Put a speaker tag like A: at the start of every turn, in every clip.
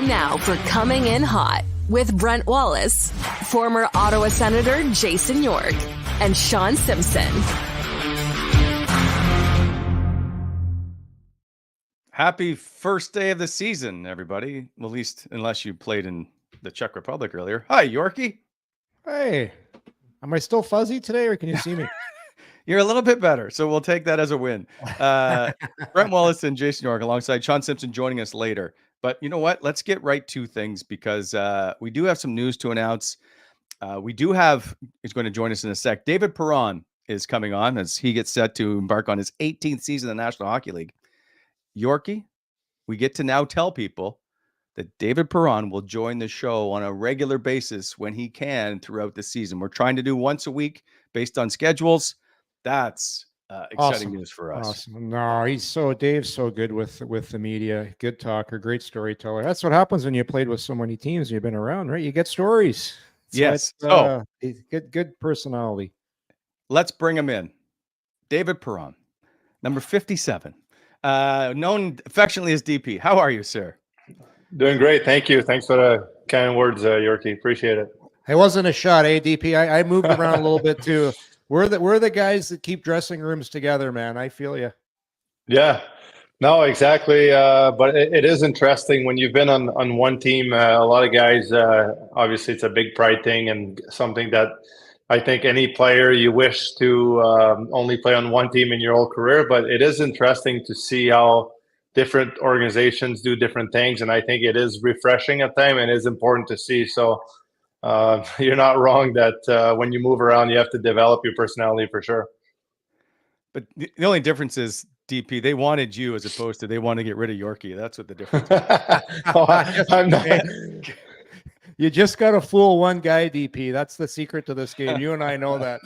A: Time now for Coming In Hot with Brent Wallace, former Ottawa Senator Jason York, and Shawn Simpson.
B: Happy first day of the season, everybody. Well, at least unless you played in the Czech Republic earlier. Hi, Yorkie.
C: Hey, am I still fuzzy today, or can you see me?
B: You're a little bit better, so we'll take that as a win. Brent Wallace and Jason York alongside Shawn Simpson joining us later. But you know what? Let's get right to things because we do have some news to announce. He's going to join us in a sec. David Perron is coming on as he gets set to embark on his 18th season in the National Hockey League. Yorkie, we get to now tell people that David Perron will join the show on a regular basis when he can throughout the season. We're trying to do once a week based on schedules. That's exciting news for us.
C: Awesome. No, Dave's so good with the media. Good talker, great storyteller. That's what happens when you played with so many teams and you've been around, right? You get stories.
B: Yes.
C: Good personality.
B: Let's bring him in. David Perron, number 57. Known affectionately as DP. How are you, sir?
D: Doing great. Thank you. Thanks for the kind words, Yorkie. Appreciate it.
C: It wasn't a shot, DP. I moved around a little bit too. We're the guys that keep dressing rooms together, man. I feel you.
D: Yeah, no, exactly. But it is interesting when you've been on one team. A lot of guys, obviously, it's a big pride thing and something that I think any player you wish to only play on one team in your whole career. But it is interesting to see how different organizations do different things, and I think it is refreshing at times and it is important to see. So you're not wrong that when you move around, you have to develop your personality for sure.
B: But the only difference is, DP, they wanted you as opposed to they want to get rid of Yorkie. That's what the difference is.
D: I'm not.
C: You just got to fool one guy, DP. That's the secret to this game. You and I know that.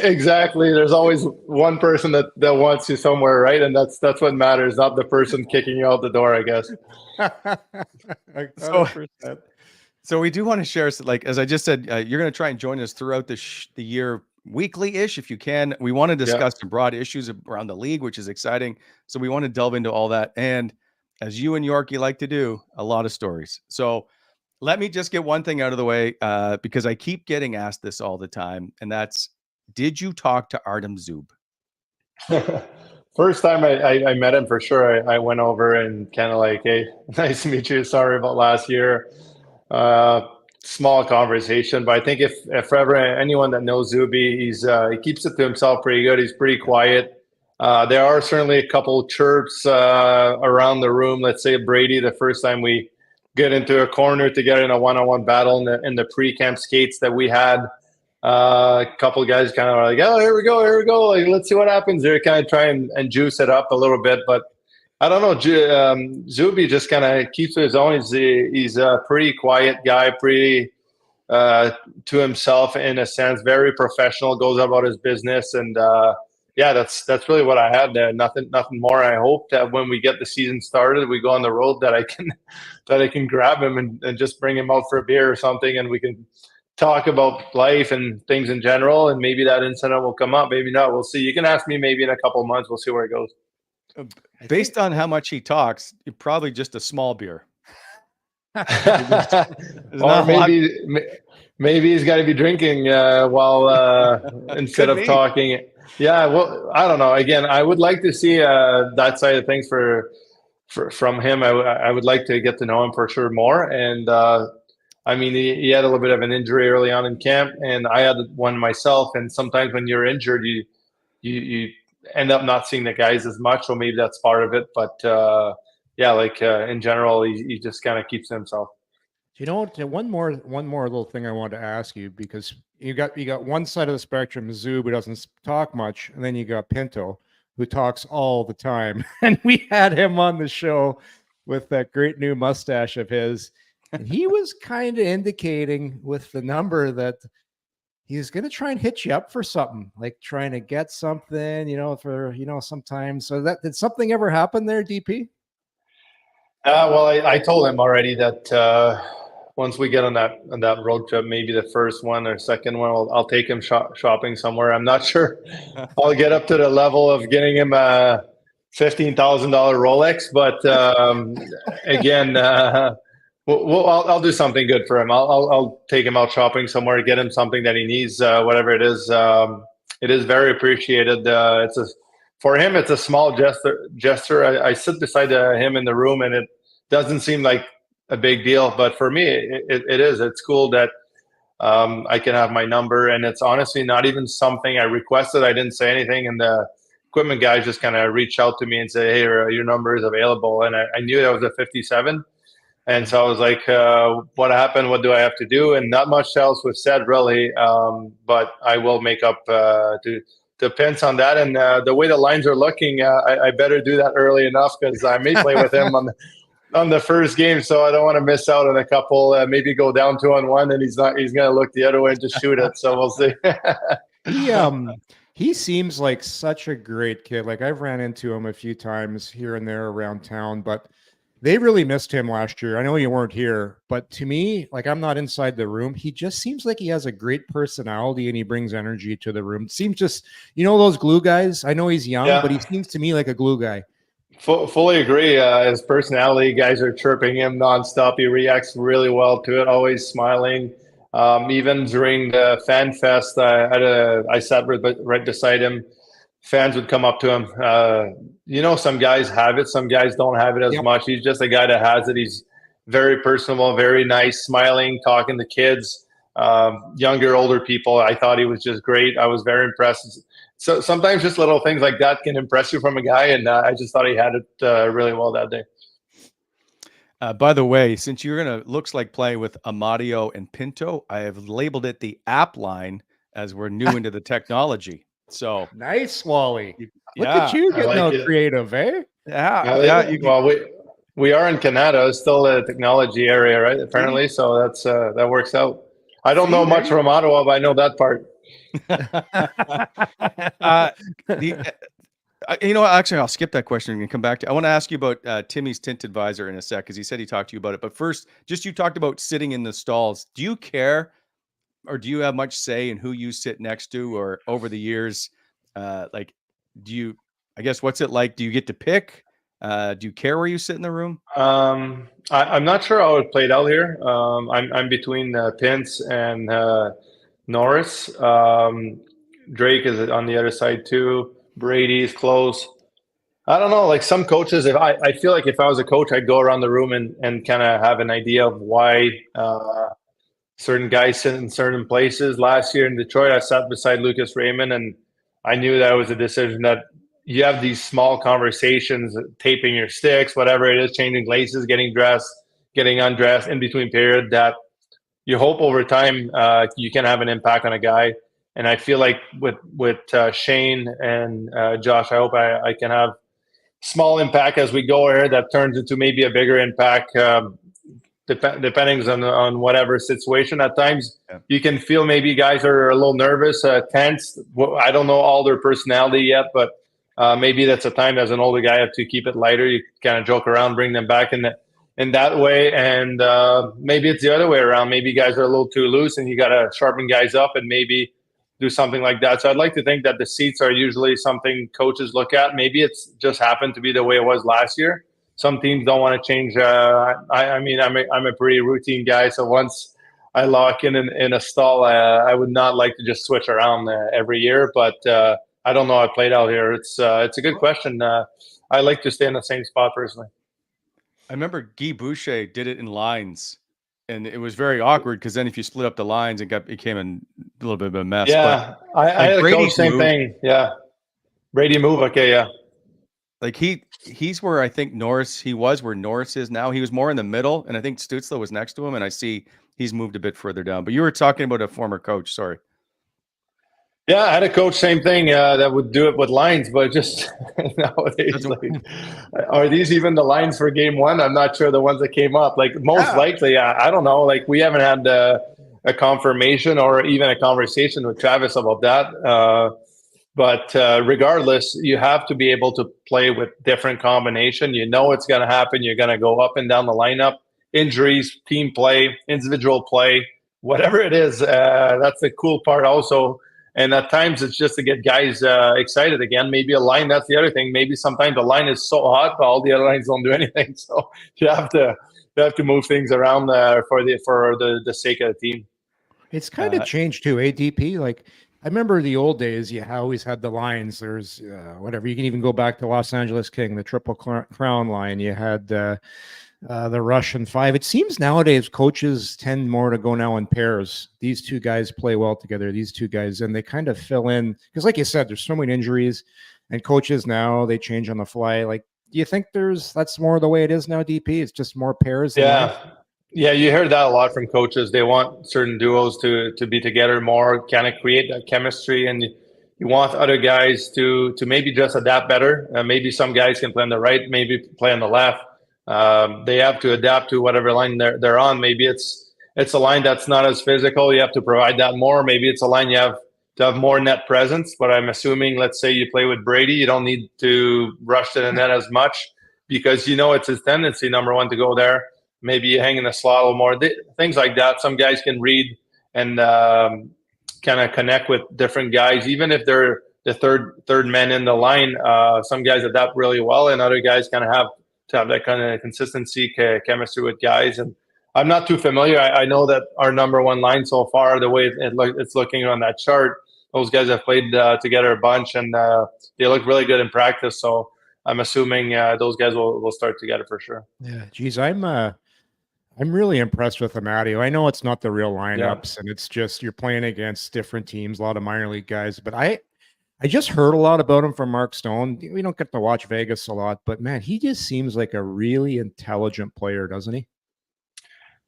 D: Exactly. There's always one person that wants you somewhere, right? And that's what matters, not the person kicking you out the door, I guess.
B: So we do want to share, like, as I just said, you're going to try and join us throughout the year weekly-ish if you can. We want to discuss some broad issues around the league, which is exciting. So we want to delve into all that. And as you and Yorkie like to do, a lot of stories. So let me just get one thing out of the way because I keep getting asked this all the time. And that's, did you talk to Artem Zub?
D: First time I met him, for sure, I went over and kind of like, hey, nice to meet you. Sorry about last year. Small conversation, but I think if ever anyone that knows Zuby, he keeps it to himself pretty good. He's pretty quiet. There are certainly a couple chirps around the room. Let's say Brady, the first time we get into a corner to get in a one-on-one battle in the pre-camp skates that we had, a couple guys kind of like, oh, here we go. Like, let's see what happens. They're kind of trying and juice it up a little bit, but I don't know. Zuby just kind of keeps his own. He's a pretty quiet guy, pretty to himself in a sense, very professional, goes about his business. And that's really what I had there. Nothing more. I hope that when we get the season started, we go on the road that I can grab him and just bring him out for a beer or something. And we can talk about life and things in general. And maybe that incident will come up. Maybe not. Or see. You can ask me maybe in a couple of months. We'll see where it goes.
B: Based on how much he talks, you're probably just a small beer.
D: Or maybe he's got to be drinking while instead of talking. Yeah, well, I don't know. Again, I would like to see that side of things from him. I would like to get to know him for sure more. And I mean, he had a little bit of an injury early on in camp, and I had one myself. And sometimes when you're injured, you end up not seeing the guys as much, so maybe that's part of it. But in general, he just kind of keeps to himself.
C: You know what? One more little thing I wanted to ask you, because you got one side of the spectrum, Zub, who doesn't talk much, and then you got Pinto, who talks all the time. And we had him on the show with that great new mustache of his, and he was kind of indicating with the number that he's going to try and hit you up for something, like trying to get something, sometimes. So did something ever happen there, DP?
D: Well, I told him already that once we get on that road trip, maybe the first one or second one, I'll take him shopping somewhere. I'm not sure I'll get up to the level of getting him a $15,000 Rolex, but again, Well, I'll do something good for him. I'll take him out shopping somewhere, get him something that he needs, whatever it is. It is very appreciated. For him, it's a small gesture. I sit beside him in the room, and it doesn't seem like a big deal, but for me, it is. It's cool that I can have my number, and it's honestly not even something I requested. I didn't say anything, and the equipment guys just kind of reached out to me and say, "Hey, your number is available," and I knew that was a 57. And so I was like, what happened? What do I have to do? And not much else was said, really. But I will make up to Pence on that. And the way the lines are looking, I better do that early enough because I may play with him on the first game. So I don't want to miss out on a couple, maybe go down 2-on-1, and he's going to look the other way and just shoot it. So we'll see.
C: He seems like such a great kid. Like I've ran into him a few times here and there around town, but they really missed him last year. I know you weren't here, but to me, like I'm not inside the room. He just seems like he has a great personality and he brings energy to the room. Seems just, those glue guys. I know he's young, but he seems to me like a glue guy.
D: Fully agree. His personality, guys are chirping him nonstop. He reacts really well to it, always smiling. Even during the fan fest, I sat right beside him. Fans would come up to him. Some guys have it, some guys don't have it as much. He's just a guy that has it. He's very personable, very nice, smiling, talking to kids, younger, older people. I thought he was just great. I was very impressed. So sometimes just little things like that can impress you from a guy, and I just thought he had it really well that day.
B: By the way, since you're going to, looks like play with Amadio and Pinto, I have labeled it the app line as we're new into the technology. So
C: nice, Wally. Look at you getting all creative, eh?
D: Well, we are in Canada. It's still a technology area, right? Apparently, so that works out. I don't know much from Ottawa, but I know that part.
B: Actually, I'll skip that question and come back to. I want to ask you about Timmy's tint advisor in a sec because he said he talked to you about it. But first, just you talked about sitting in the stalls. Do you care? Or do you have much say in who you sit next to, or over the years, I guess, what's it like? Do you get to pick? Do you care where you sit in the room?
D: I'm not sure how it played out here. I'm between Pence and Norris. Drake is on the other side too. Brady's close. I don't know. Like some coaches, I feel like if I was a coach, I'd go around the room and kind of have an idea of why certain guys sit in certain places. Last year in Detroit, I sat beside Lucas Raymond, and I knew that was a decision that you have these small conversations, taping your sticks, whatever it is, changing laces, getting dressed, getting undressed in between period, that you hope over time you can have an impact on a guy. And I feel like with Shane and Josh, I hope I can have small impact as we go here that turns into maybe a bigger impact. Depending on whatever situation. At times you can feel maybe guys are a little nervous, tense. I don't know all their personality yet, but maybe that's a time as an older guy have to keep it lighter. You kind of joke around, bring them back in that way. And maybe it's the other way around. Maybe guys are a little too loose and you got to sharpen guys up and maybe do something like that. So I'd like to think that the seats are usually something coaches look at. Maybe it's just happened to be the way it was last year. Some teams don't want to change. I'm a pretty routine guy. So once I lock in a stall, I would not like to just switch around every year. But I don't know how it played out here. It's a good question. I like to stay in the same spot personally.
B: I remember Guy Boucher did it in lines, and it was very awkward because then if you split up the lines, it became a little bit of a mess.
D: Yeah,
B: but,
D: I had a coach, same thing. Yeah, Brady move. Okay, yeah.
B: Like he's where I think he was where Norris is now. He was more in the middle, and I think Stützle was next to him, and I see he's moved a bit further down. But you were talking about a former coach. Sorry.
D: Yeah, I had a coach, same thing, that would do it with lines, but just nowadays, are these even the lines for game one? I'm not sure the ones that came up. Like most likely, I don't know. Like we haven't had a confirmation or even a conversation with Travis about that. But regardless, you have to be able to play with different combination. You know it's going to happen. You're going to go up and down the lineup. Injuries, team play, individual play, whatever it is. That's the cool part also. And at times it's just to get guys excited again. Maybe a line, that's the other thing. Maybe sometimes the line is so hot, but all the other lines don't do anything. So you have to move things around for the sake of the team.
C: It's kind of changed too, ADP. Like I remember the old days, you always had the lines. There's whatever. You can even go back to Los Angeles King, the Triple Crown line. You had the Russian Five. It seems nowadays coaches tend more to go now in pairs. These two guys play well together. These two guys, and they kind of fill in because, like you said, there's so many injuries, and coaches now they change on the fly. Like, do you think that's more the way it is now? DP, it's just more pairs.
D: Yeah, you heard that a lot from coaches. They want certain duos to be together more, kind of create that chemistry, and you want other guys to maybe just adapt better. Maybe some guys can play on the right, maybe play on the left. They have to adapt to whatever line they're on. Maybe it's a line that's not as physical. You have to provide that more. Maybe it's a line you have to have more net presence. But I'm assuming, let's say you play with Brady, you don't need to rush to the net as much because it's his tendency, number one, to go there. Maybe you hang in the slot a little more. Things like that. Some guys can read and kind of connect with different guys, even if they're the third man in the line. Some guys adapt really well, and other guys kind of have to have that kind of consistency, chemistry with guys. And I'm not too familiar. I know that our number one line so far, the way it's looking on that chart, those guys have played together a bunch, and they look really good in practice. So I'm assuming those guys will start together for sure.
C: Yeah, geez, I'm really impressed with Amadio. I know it's not the real lineups, and it's just you're playing against different teams, a lot of minor league guys. But I just heard a lot about him from Mark Stone. We don't get to watch Vegas a lot, but man, he just seems like a really intelligent player, doesn't he?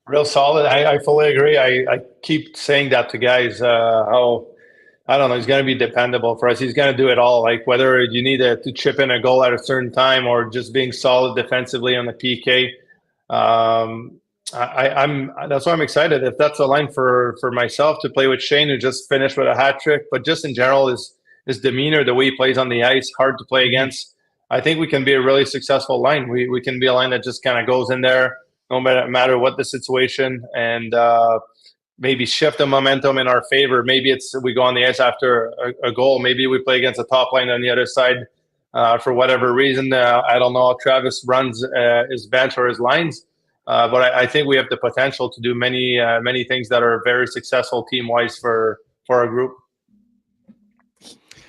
D: Real solid. I fully agree. I keep saying that to guys. How I don't know. He's going to be dependable for us. He's going to do it all. Like whether you need to chip in a goal at a certain time or just being solid defensively on the PK. That's why I'm excited. If that's a line for myself to play with Shane, who just finished with a hat trick, but just in general, his demeanor, the way he plays on the ice, hard to play against. I think we can be a really successful line. We can be a line that just kind of goes in there, no matter what the situation, and maybe shift the momentum in our favor. Maybe we go on the ice after a goal. Maybe we play against a top line on the other side for whatever reason. I don't know how Travis runs his bench or his lines. But I think we have the potential to do many things that are very successful team-wise for our group.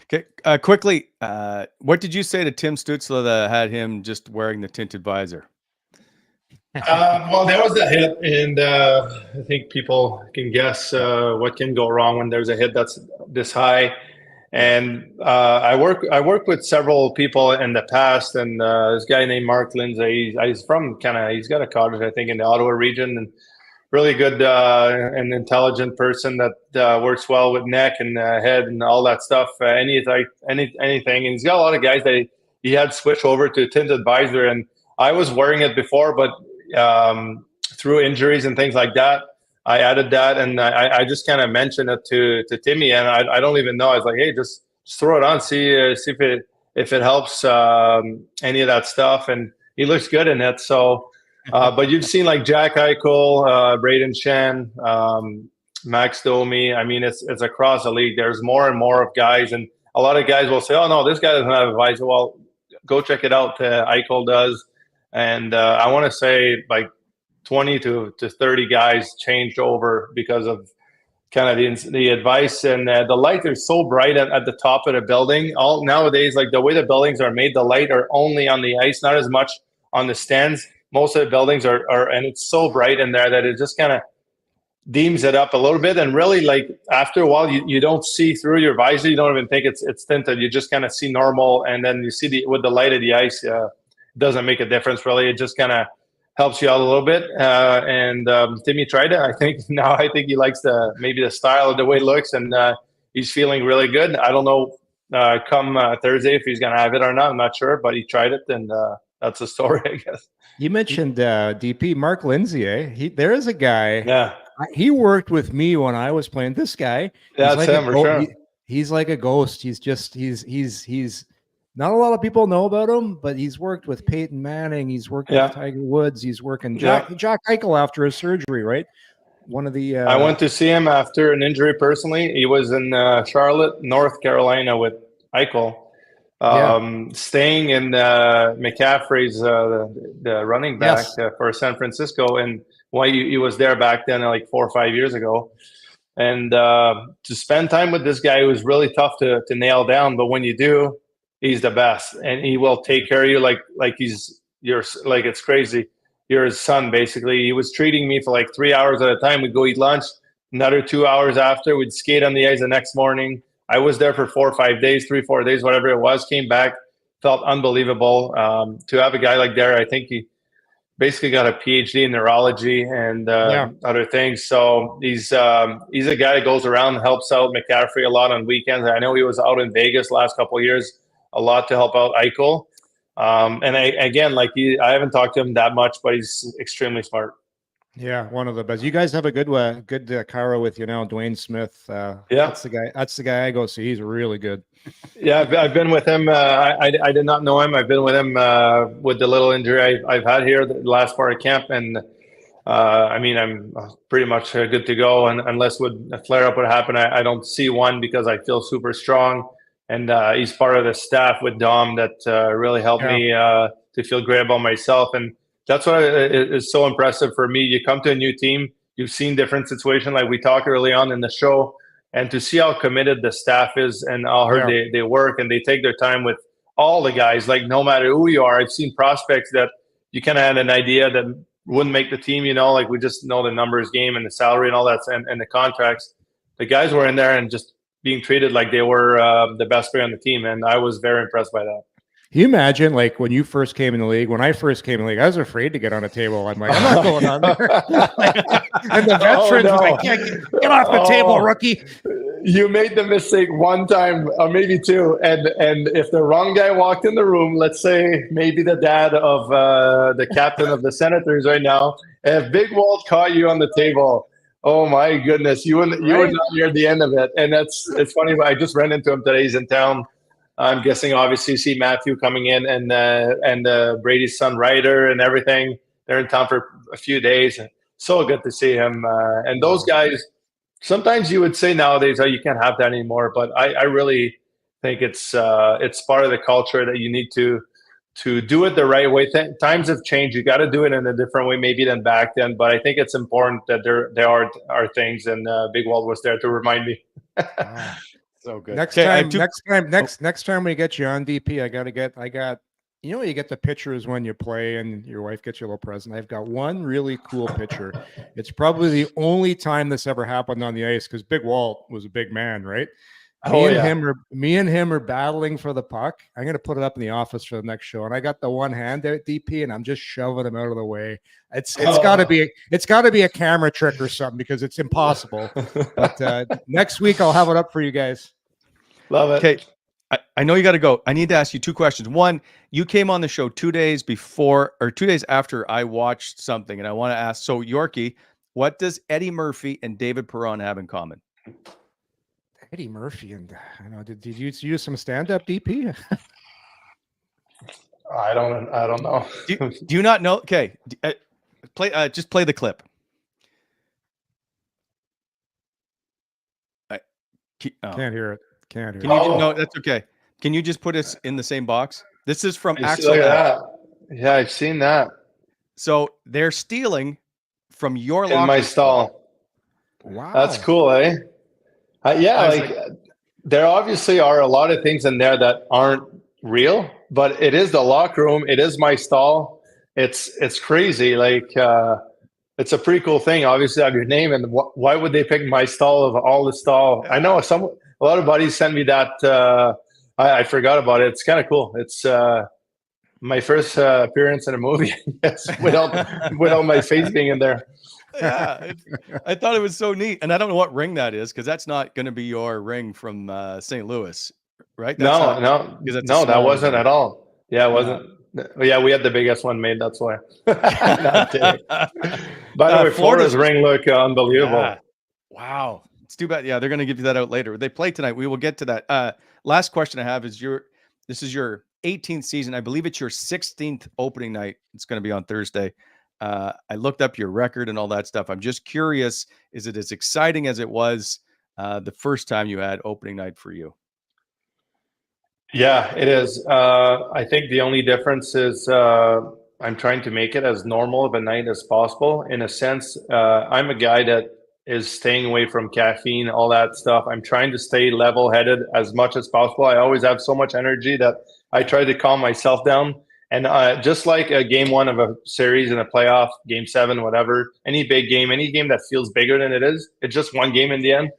B: Okay, quickly, what did you say to Tim Stützle that had him just wearing the tinted visor?
D: Well, there was a hit, and I think people can guess what can go wrong when there's a hit that's this high. And I worked with several people in the past, and this guy named Mark Lindsay, he's from he's got a cottage, I think, in the Ottawa region, and really good and intelligent person that works well with neck and head and all that stuff. Anything, and he's got a lot of guys that he had switched over to tinted visor, and I was wearing it before, but through injuries and things like that, I added that, and I just kind of mentioned it to Timmy, and I don't even know. I was like, hey, just throw it on, see if it helps any of that stuff, and he looks good in it. So, but you've seen like Jack Eichel, Braden Shen, Max Domi. I mean, it's across the league. There's more and more of guys, and a lot of guys will say, oh no, this guy doesn't have a visor. Well, go check it out. Eichel does, and I want to say like 20 to 30 guys changed over because of kind of the advice, and the light is so bright at the top of the building. All nowadays, like the way the buildings are made, the light are only on the ice, not as much on the stands. Most of the buildings are and it's so bright in there that it just kind of deems it up a little bit. And really, like after a while, you don't see through your visor. You don't even think it's tinted. You just kind of see normal, and then you see with the light of the ice, it doesn't make a difference really. It just kind of helps you out a little bit. And Timmy tried it. I think he likes maybe the style of the way it looks, and he's feeling really good. I don't know come Thursday if he's going to have it or not. I'm not sure, but he tried it, and that's the story, I guess.
C: You mentioned DP Mark Lindsay. There is a guy.
D: Yeah.
C: He worked with me when I was playing. This guy.
D: That's like him for sure.
C: He's like a ghost. He's not a lot of people know about him, but he's worked with Peyton Manning. He's worked with Tiger Woods. He's working Jack Eichel after his surgery, right? One of the.
D: I went to see him after an injury personally. He was in Charlotte, North Carolina with Eichel. staying in McCaffrey's the running back for San Francisco, and why he was there back then, like 4 or 5 years ago. And to spend time with this guy was really tough to nail down. But when you do, he's the best, and he will take care of you like he's it's crazy. You're his son, basically. He was treating me for like 3 hours at a time. We'd go eat lunch, another 2 hours after. We'd skate on the ice the next morning. I was there for 4 or 5 days, 3 or 4 days, whatever it was. Came back, felt unbelievable. To have a guy like there, I think he basically got a PhD in neurology and other things. So he's a guy that goes around and helps out McCaffrey a lot on weekends. I know he was out in Vegas last couple of years a lot to help out Eichel. And I haven't talked to him that much, but he's extremely smart.
C: Yeah, one of the best. You guys have a good Cairo with you now, Dwayne Smith. That's the guy I go see. He's really good.
D: Yeah, I've been with him. I did not know him. I've been with him with the little injury I've had here the last part of camp, and I'm pretty much good to go. And unless a flare up would happen, I don't see one because I feel super strong. And he's part of the staff with Dom that really helped me to feel great about myself. And that's what is so impressive for me. You come to a new team, you've seen different situations like we talked early on in the show, and to see how committed the staff is and how hard they work, and they take their time with all the guys, like no matter who you are. I've seen prospects that you kind of had an idea that wouldn't make the team, like we just know the numbers game and the salary and all that and the contracts. The guys were in there and just being treated like they were the best player on the team, and I was very impressed by that.
C: Can you imagine, like, when you first came in the league? When I first came in the league, I was afraid to get on a table. I'm like, I'm not going on there. And the veterans were like, get off the table, rookie.
D: You made the mistake one time, or maybe two, and if the wrong guy walked in the room, let's say maybe the dad of the captain of the Senators right now, if Big Walt caught you on the table, oh my goodness, you were not near the end of it. And it's funny, but I just ran into him today. He's in town. I'm guessing obviously you see Matthew coming in and Brady's son Ryder and everything. They're in town for a few days. So good to see him. And those guys, sometimes you would say nowadays, you can't have that anymore. But I really think it's part of the culture that you need to do it the right way. Times have changed. You got to do it in a different way maybe than back then. But I think it's important that there are things, and Big Walt was there to remind me.
B: So good.
C: Next time we get you on DP, you get the pictures when you play and your wife gets you a little present. I've got one really cool picture. It's probably the only time this ever happened on the ice because Big Walt was a big man, right? Me and him are battling for the puck. I'm going to put it up in the office for the next show. And I got the one hand there at DP and I'm just shoving him out of the way. It's got to be a camera trick or something because it's impossible. But next week I'll have it up for you guys.
D: Love it.
B: Okay. I know you got to go. I need to ask you two questions. One, you came on the show 2 days before or 2 days after I watched something, and I want to ask, so Yorkie, what does Eddie Murphy and David Perron have in common?
C: Eddie Murphy and I know. Did you use some stand-up, DP?
D: I don't know.
B: Do you not know? Okay, just play the clip.
C: Can't hear it. Can you?
B: No, that's okay. Can you just put us in the same box? This is from Axel.
D: Yeah, I've seen that.
B: So they're stealing from your
D: in
B: locker
D: my stall.
C: Wow,
D: that's cool, eh? There obviously are a lot of things in there that aren't real, but it is the locker room. It is my stall. It's crazy. It's a pretty cool thing. Obviously, I have your name, and why would they pick my stall of all the stall? I know a lot of buddies sent me that. I forgot about it. It's kind of cool. It's my first appearance in a movie without my face being in there.
B: Yeah, I thought it was so neat, and I don't know what ring that is because that's not going to be your ring from St. Louis, right?
D: No, that wasn't at all. Yeah, it wasn't. Yeah, we had the biggest one made. That's why. Not kidding. By the way, Florida's ring look unbelievable.
B: Yeah. Wow, it's too bad. Yeah, they're going to give you that out later. They play tonight. We will get to that. Last question I have is this is your 18th season. I believe it's your 16th opening night. It's going to be on Thursday. I looked up your record and all that stuff. I'm just curious, is it as exciting as it was the first time you had opening night for you?
D: Yeah, it is. I think the only difference is I'm trying to make it as normal of a night as possible. In a sense, I'm a guy that is staying away from caffeine, all that stuff. I'm trying to stay level-headed as much as possible. I always have so much energy that I try to calm myself down. And just like a game one of a series in a playoff, game seven, whatever, any big game, any game that feels bigger than it is, it's just one game in the end.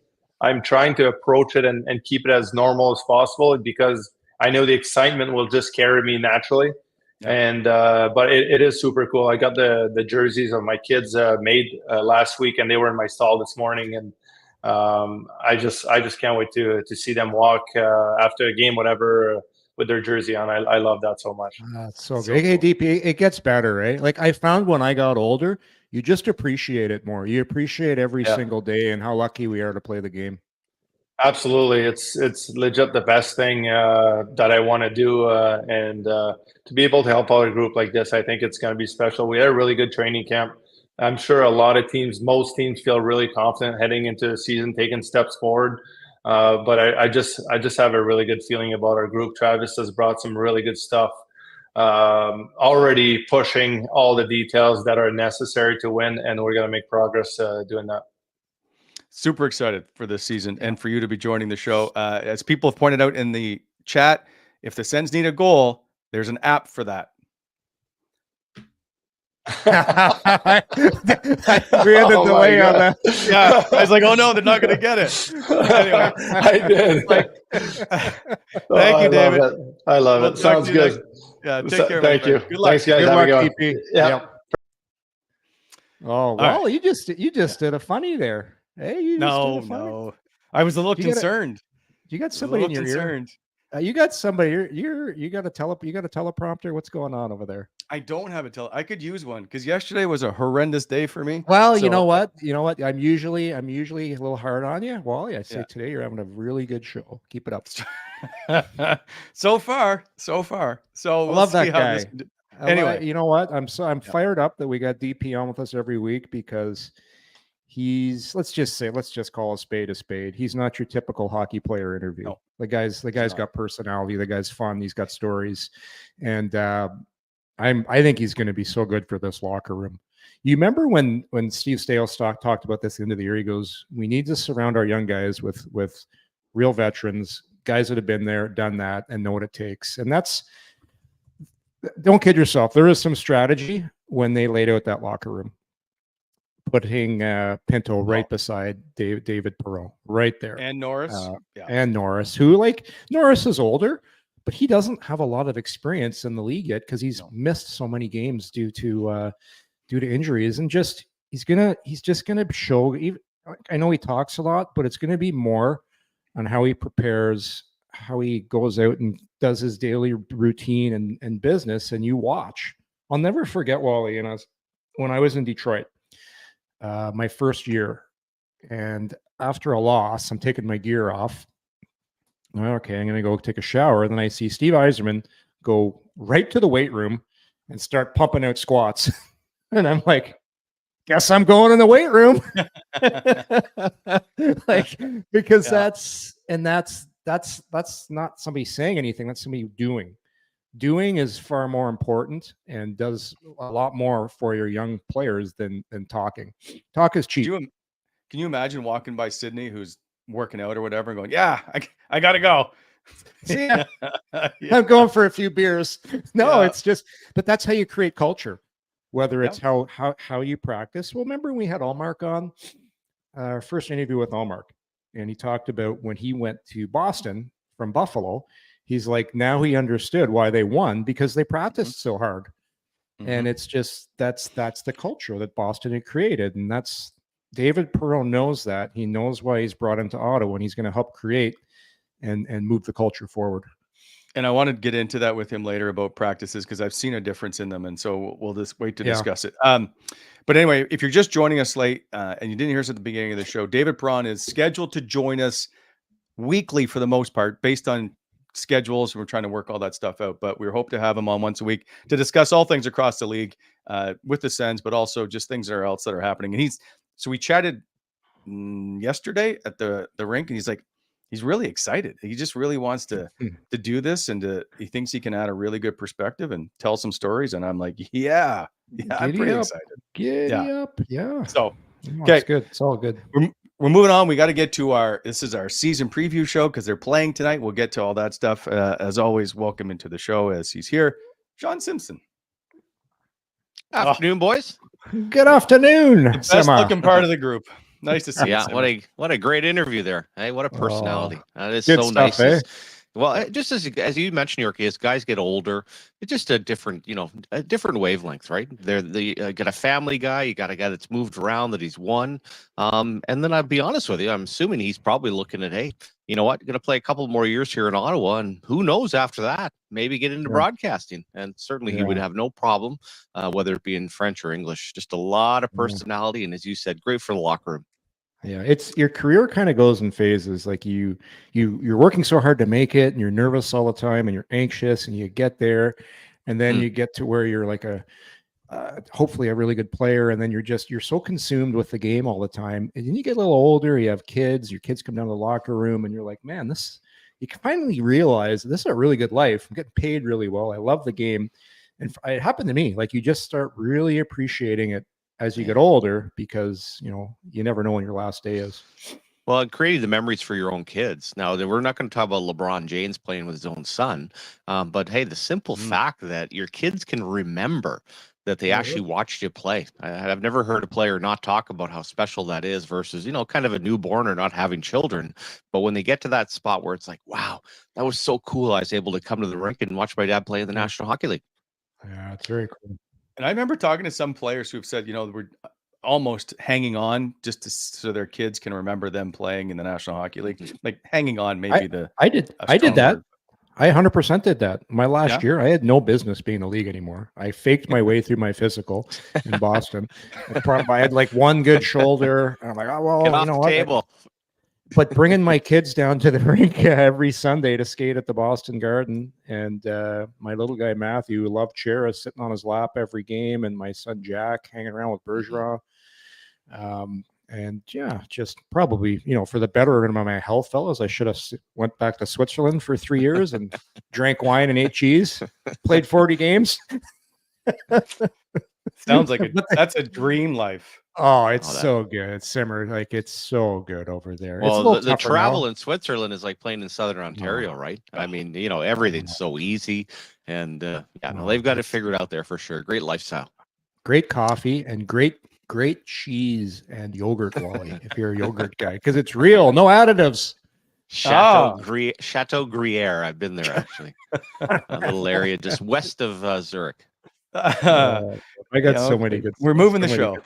D: I'm trying to approach it and keep it as normal as possible because I know the excitement will just carry me naturally.
B: Yeah.
D: And but it is super cool. I got the jerseys of my kids made last week, and they were in my stall this morning. And I just can't wait to see them walk after a game, whatever, with their jersey on. I love that so much.
C: That's so
B: So
C: good. Hey,
B: cool.
C: DP, it gets better, right? Like I found when I got older, you just appreciate it more. You appreciate every
D: Yeah.
C: single day and how lucky we are to play the game.
D: Absolutely, it's legit the best thing that I want to do, and to be able to help out a group like this, I think it's going to be special. We had a really good training camp. I'm sure a lot of teams, most teams, feel really confident heading into the season, taking steps forward. But I just have a really good feeling about our group. Travis has brought some really good stuff. Already pushing all the details that are necessary to win, and we're going to make progress doing that.
B: Super excited for this season and for you to be joining the show. As people have pointed out in the chat, if the Sens need a goal, there's an app for that.
C: We had a
D: Oh
C: delay
D: my
C: on
D: God.
C: that.
B: Yeah, I was like, oh no, they're not going to get it. Anyway,
D: I did.
B: Thank you, David.
D: I love
B: We'll
D: it.
B: talk
D: Sounds
B: to you
D: good.
B: Yeah, take care.
D: Thank
B: my
D: you.
B: friend. Good luck.
D: Thanks, guys.
C: Good
D: Have a
C: luck,
D: good one.
C: TP.
D: Yeah.
C: Yep. Oh well,
B: right.
C: you just did a funny there. Hey, you just did
B: No,
C: a funny.
B: no. I was a little
C: You gotta-
B: concerned.
C: You got
B: I was a
C: somebody in
B: little
C: your ear.
B: concerned.
C: You got somebody. You got a teleprompter. What's going on over there?
B: I don't have a I could use one because yesterday was a horrendous day for me.
C: Well, you
B: So-
C: know what? I'm usually a little hard on you. Well, I say
B: Yeah.
C: today you're having a really good show. Keep it up.
B: so far. So
C: I
B: we'll
C: love
B: see
C: that
B: how
C: guy.
B: this. Anyway.
C: You know what? I'm fired up that we got DP on with us every week because he's let's just call a spade. He's not your typical hockey player interview.
B: No,
C: the guy's
B: not.
C: got personality. The guy's fun. He's got stories, and I think he's going to be so good for this locker room. You remember when Steve Stalestock talked about this at the end of the year? He goes, "We need to surround our young guys with real veterans, guys that have been there, done that, and know what it takes." And that's don't kid yourself. There is some strategy when they laid out that locker room, putting Pinto right beside David Perron, right there,
B: And Norris.
C: and Norris, who Norris is older, but he doesn't have a lot of experience in the league yet because he's missed so many games due to injuries, and he's just gonna show. Even, I know he talks a lot, but it's gonna be more on how he prepares, how he goes out and does his daily routine and business, and you watch. I'll never forget, Wally, and when I was in Detroit, my first year, and after a loss, I'm taking my gear off. Okay, I'm going to go take a shower. And then I see Steve Yzerman go right to the weight room and start pumping out squats. And I'm like, guess I'm going in the weight room. Because that's not somebody saying anything. That's somebody doing. Doing is far more important and does a lot more for your young players than talking. Talk is cheap.
B: Can you imagine walking by Sydney, who's working out or whatever, and going, "Yeah, I gotta go."
C: See,
B: Yeah.
C: I'm going for a few beers. No,
B: Yeah.
C: it's just, but that's how you create culture. Whether it's how you practice. Well, remember we had Allmark on our first interview with Allmark, and he talked about when he went to Boston from Buffalo. He's like, now he understood why they won because they practiced so hard. And it's just that's the culture that Boston had created, and that's David Perron knows that. He knows why he's brought him to Ottawa, and he's going to help create and move the culture forward.
B: And I want to get into that with him later about practices because I've seen a difference in them, and so we'll just wait to discuss it. But anyway, if you're just joining us late and you didn't hear us at the beginning of the show, David Perron is scheduled to join us weekly for the most part, based on schedules. We're trying to work all that stuff out, but we hope to have him on once a week to discuss all things across the league with the Sens, but also just things that are happening. And so we chatted yesterday at the rink, and he's like, he's really excited. He just really wants to do this, and he thinks he can add a really good perspective and tell some stories. And I'm like, yeah, I'm pretty excited.
C: Giddy up. Yeah.
B: So,
C: It's good. It's all good.
B: We're moving on. We got to get to this is our season preview show because they're playing tonight. We'll get to all that stuff. As always, welcome into the show as he's here, Shawn Simpson.
E: Afternoon, boys.
C: Good afternoon.
B: The best looking part of the group. Nice to see you.
E: Yeah, what a great interview there. Hey, what a personality. That is
C: good
E: so
C: stuff,
E: nice.
C: eh?
E: Well, just as you mentioned, Yorkie, as guys get older, it's just a different wavelength, right? They're got a family guy, you got a guy that's moved around that he's won. And then I'll be honest with you, I'm assuming he's probably looking at, hey, you know what, going to play a couple more years here in Ottawa, and who knows after that, maybe get into broadcasting. And certainly he would have no problem, whether it be in French or English. Just a lot of personality, and as you said, great for the locker room.
C: Yeah, it's your career kind of goes in phases. Like you're working so hard to make it, and you're nervous all the time, and you're anxious, and you get there, and then you get to where you're like hopefully a really good player, and then you're so consumed with the game all the time, and then you get a little older, you have kids, your kids come down to the locker room, and you're like, man, you can finally realize this is a really good life. I'm getting paid really well. I love the game, and it happened to me. Like you just start really appreciating it as you get older, because you never know when your last day is.
E: Well, and creating the memories for your own kids. Now, we're not going to talk about LeBron James playing with his own son, but hey, the simple fact that your kids can remember that they actually watched you play. I've never heard a player not talk about how special that is versus, kind of a newborn or not having children. But when they get to that spot where it's like, wow, that was so cool. I was able to come to the rink and watch my dad play in the National Hockey League.
C: Yeah, it's very cool.
B: And I remember talking to some players who've said, we're almost hanging on just so their kids can remember them playing in the National Hockey League. Like hanging on, maybe
C: I did that.
B: Word.
C: I 100% did that. My last year, I had no business being in the league anymore. I faked my way through my physical in Boston. I had like one good shoulder. And I'm like, oh, well,
E: get off the table.
C: But bringing my kids down to the rink every Sunday to skate at the Boston Garden, and my little guy Matthew loved Chera sitting on his lap every game, and my son Jack hanging around with Bergeron. And yeah, just probably for the betterment of my health, fellas, I should have went back to Switzerland for 3 years and drank wine and ate cheese. Played 40 games.
B: Sounds like that's a dream life.
C: Oh, it's so good. It's simmer. Like it's so good over there.
E: Well, the travel in Switzerland is like playing in Southern Ontario, right? I mean, everything's so easy, and they've got it figured out there for sure. Great lifestyle,
C: great coffee, and great cheese and yogurt, Wally. If you're a yogurt guy, because it's real, no additives.
E: Chateau Gruyere. I've been there actually. A little area just west of Zurich.
C: I got so many good.
B: We're moving the show.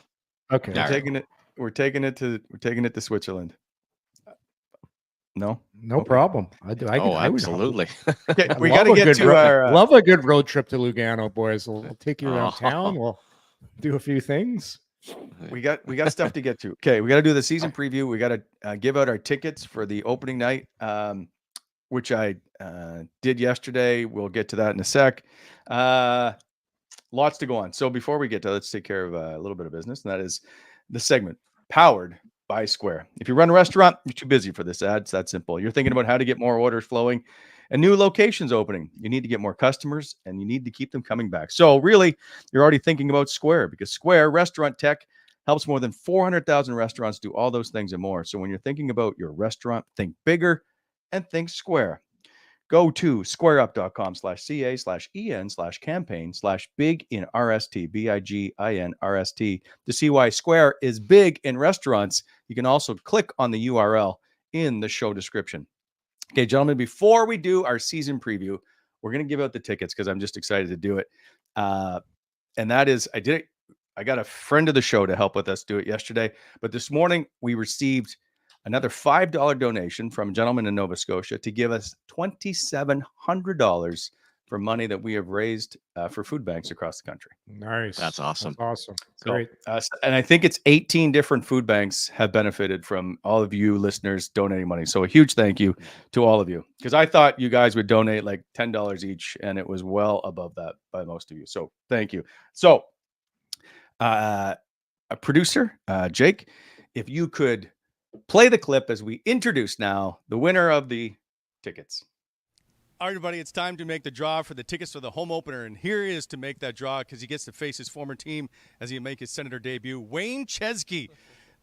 C: Okay,
B: we're taking it to Switzerland. No
C: problem.
E: Absolutely.
B: Okay, we got to get to our.
C: Love a good road trip to Lugano, boys. We'll take you around town. We'll do a few things.
B: We got stuff to get to. Okay, we got to do the season preview. We got to give out our tickets for the opening night, which I did yesterday. We'll get to that in a sec. Lots to go on. So before we get to, let's take care of a little bit of business, and that is the segment powered by Square. If you run a restaurant, you're too busy for this ad. It's that simple. You're thinking about how to get more orders flowing and new locations opening. You need to get more customers, and you need to keep them coming back. So really, you're already thinking about Square, because Square Restaurant Tech helps more than 400,000 restaurants do all those things and more. So when you're thinking about your restaurant, think bigger and think Square. Go to squareup.com/CA/EN/campaign/big-in-RST, BIGINRST, to see why Square is big in restaurants. You can also click on the URL in the show description. Okay, gentlemen, before we do our season preview, we're going to give out the tickets because I'm just excited to do it. And that is, I got a friend of the show to help with us do it yesterday. But this morning, we received another $5 donation from a gentleman in Nova Scotia to give us $2,700 for money that we have raised for food banks across the country.
C: Nice.
E: That's awesome.
C: That's awesome. Great.
B: And I think it's 18 different food banks have benefited from all of you listeners donating money. So a huge thank you to all of you, because I thought you guys would donate like $10 each, and it was well above that by most of you. So thank you. So a producer, Jake, if you could play the clip as we introduce now the winner of the tickets. All right, everybody, it's time to make the draw for the tickets for the home opener. And here he is to make that draw because he gets to face his former team as he make his Senator debut, Wayne Chesky.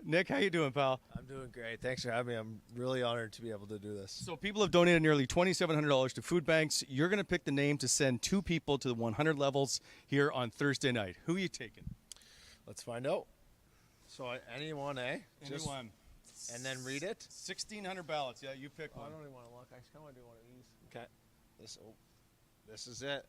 B: Nick, how you doing, pal?
F: I'm doing great. Thanks for having me. I'm really honored to be able to do this.
B: So people have donated nearly $2,700 to food banks. You're going to pick the name to send 2 people to the 100 levels here on Thursday night. Who are you taking?
F: Let's find out. So anyone, eh?
B: Anyone.
F: And then read it?
B: 1,600 ballots. Yeah, you pick one.
F: I don't even want to look. I just kind of want to do one of these. Okay. This is it.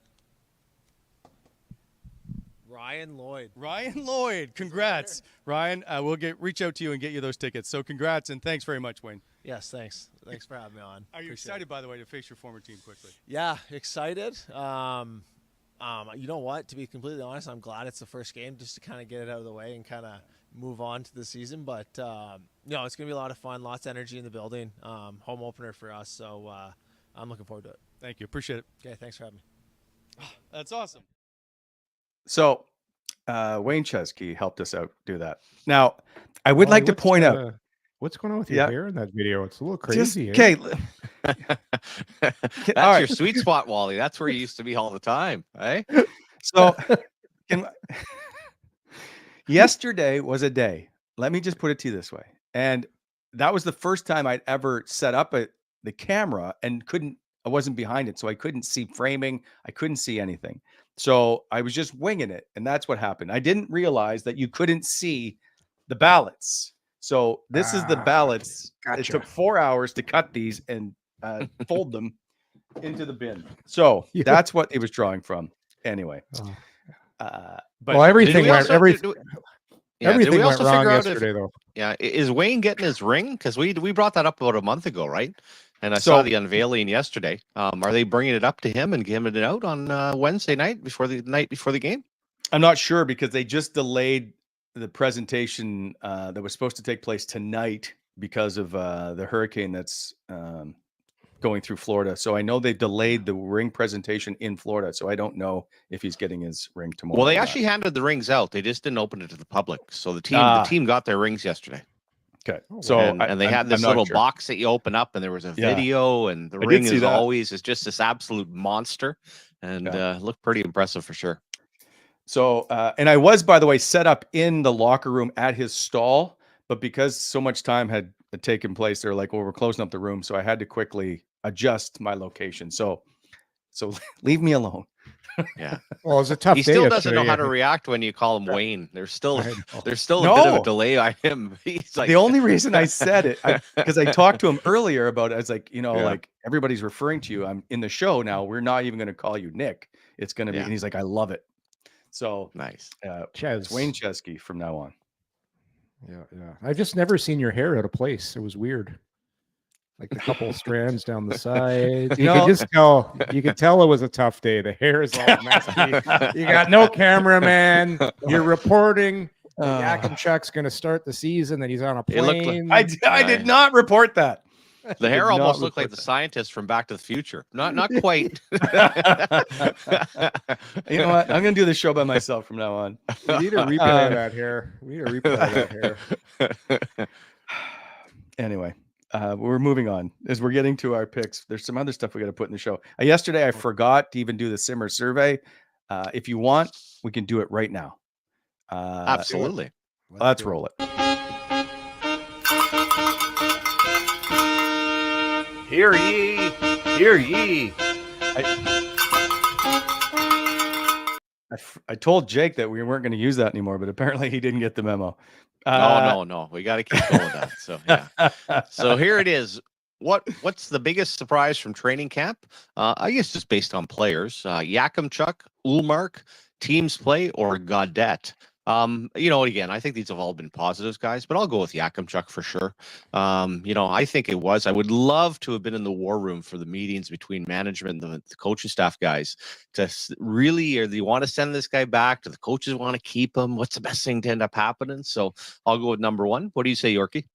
F: Ryan Lloyd.
B: Ryan Lloyd. Congrats. Ryan, we'll reach out to you and get you those tickets. So congrats and thanks very much, Wayne.
F: Yes, thanks. Thanks for having me on.
B: Are you excited, by the way, to face your former team quickly?
F: Yeah, excited. You know what? To be completely honest, I'm glad it's the first game just to kind of get it out of the way and kind of move on to the season. But, it's going to be a lot of fun, lots of energy in the building. Home opener for us, so I'm looking forward to it.
B: Thank you. Appreciate it.
F: Okay, thanks for having me.
B: That's awesome. So Wayne Chesky helped us out do that. Now, I would like to point out.
C: What's going on with your hair in that video? It's a little crazy.
B: Okay.
E: That's your sweet spot, Wally. That's where you used to be all the time, eh?
B: So yesterday was a day. Let me just put it to you this way. And that was the first time I'd ever set up the camera and I wasn't behind it. So I couldn't see framing. I couldn't see anything. So I was just winging it. And that's what happened. I didn't realize that you couldn't see the ballots. So this is the ballots. Gotcha. It took 4 hours to cut these and fold them into the bin. So that's what it was drawing from. Anyway.
C: But everything went wrong yesterday, though.
E: Yeah. Is Wayne getting his ring? Because we brought that up about a month ago, right? And I saw the unveiling yesterday. Are they bringing it up to him and giving it out on Wednesday night before the game? I'm
B: not sure because they just delayed the presentation that was supposed to take place tonight because of the hurricane that's going through Florida. So I know they delayed the ring presentation in Florida. So I don't know if he's getting his ring tomorrow.
E: Well, they actually handed the rings out. They just didn't open it to the public. So the team got their rings yesterday.
B: Okay. So
E: and they had this little box that you open up and there was a video and the ring is just this absolute monster and looked pretty impressive for sure.
B: So, and I was, by the way, set up in the locker room at his stall, but because so much time had taken place, they're like, well, we're closing up the room. So I had to quickly adjust my location. So leave me alone.
E: Yeah.
C: Well, it's a tough day.
E: He still doesn't know how to react when you call him Wayne. There's still a bit of a delay on him. He's like,
B: the only reason I said it, because I talked to him earlier about it. I was like, like everybody's referring to you. I'm in the show now. We're not even going to call you Nick. It's going to be, and he's like, I love it. So
E: nice.
B: It's Wayne Chesky from now on.
C: Yeah. I've just never seen your hair out of place. It was weird. Like a couple strands down the side. You could tell it was a tough day. The hair is all messy. You got no cameraman. You're reporting. Yakimchuk's going to start the season. Then he's on a plane.
B: I did not report that.
E: The hair almost looked like the scientist from Back to the Future. Not quite.
B: You know what? I'm going to do this show by myself from now on.
C: We need to replay that hair.
B: Anyway. We're moving on as we're getting to our picks. There's some other stuff we got to put in the show. Yesterday, I forgot to even do the Simmer survey. If you want, we can do it right now.
E: Absolutely.
B: Let's roll it.
G: Hear ye, hear ye.
B: I told Jake that we weren't going to use that anymore, but apparently he didn't get the memo.
E: No. We got to keep going with that. So yeah. So here it is. What's the biggest surprise from training camp? I guess just based on players. Yakimchuk, Ullmark, teams play, or Gaudette. Again, I think these have all been positives, guys, but I'll go with Yakimchuk for sure. I think it was. I would love to have been in the war room for the meetings between management and the coaching staff guys to really, or do you want to send this guy back? Do the coaches want to keep him? What's the best thing to end up happening? So I'll go with number one. What do you say, Yorkie?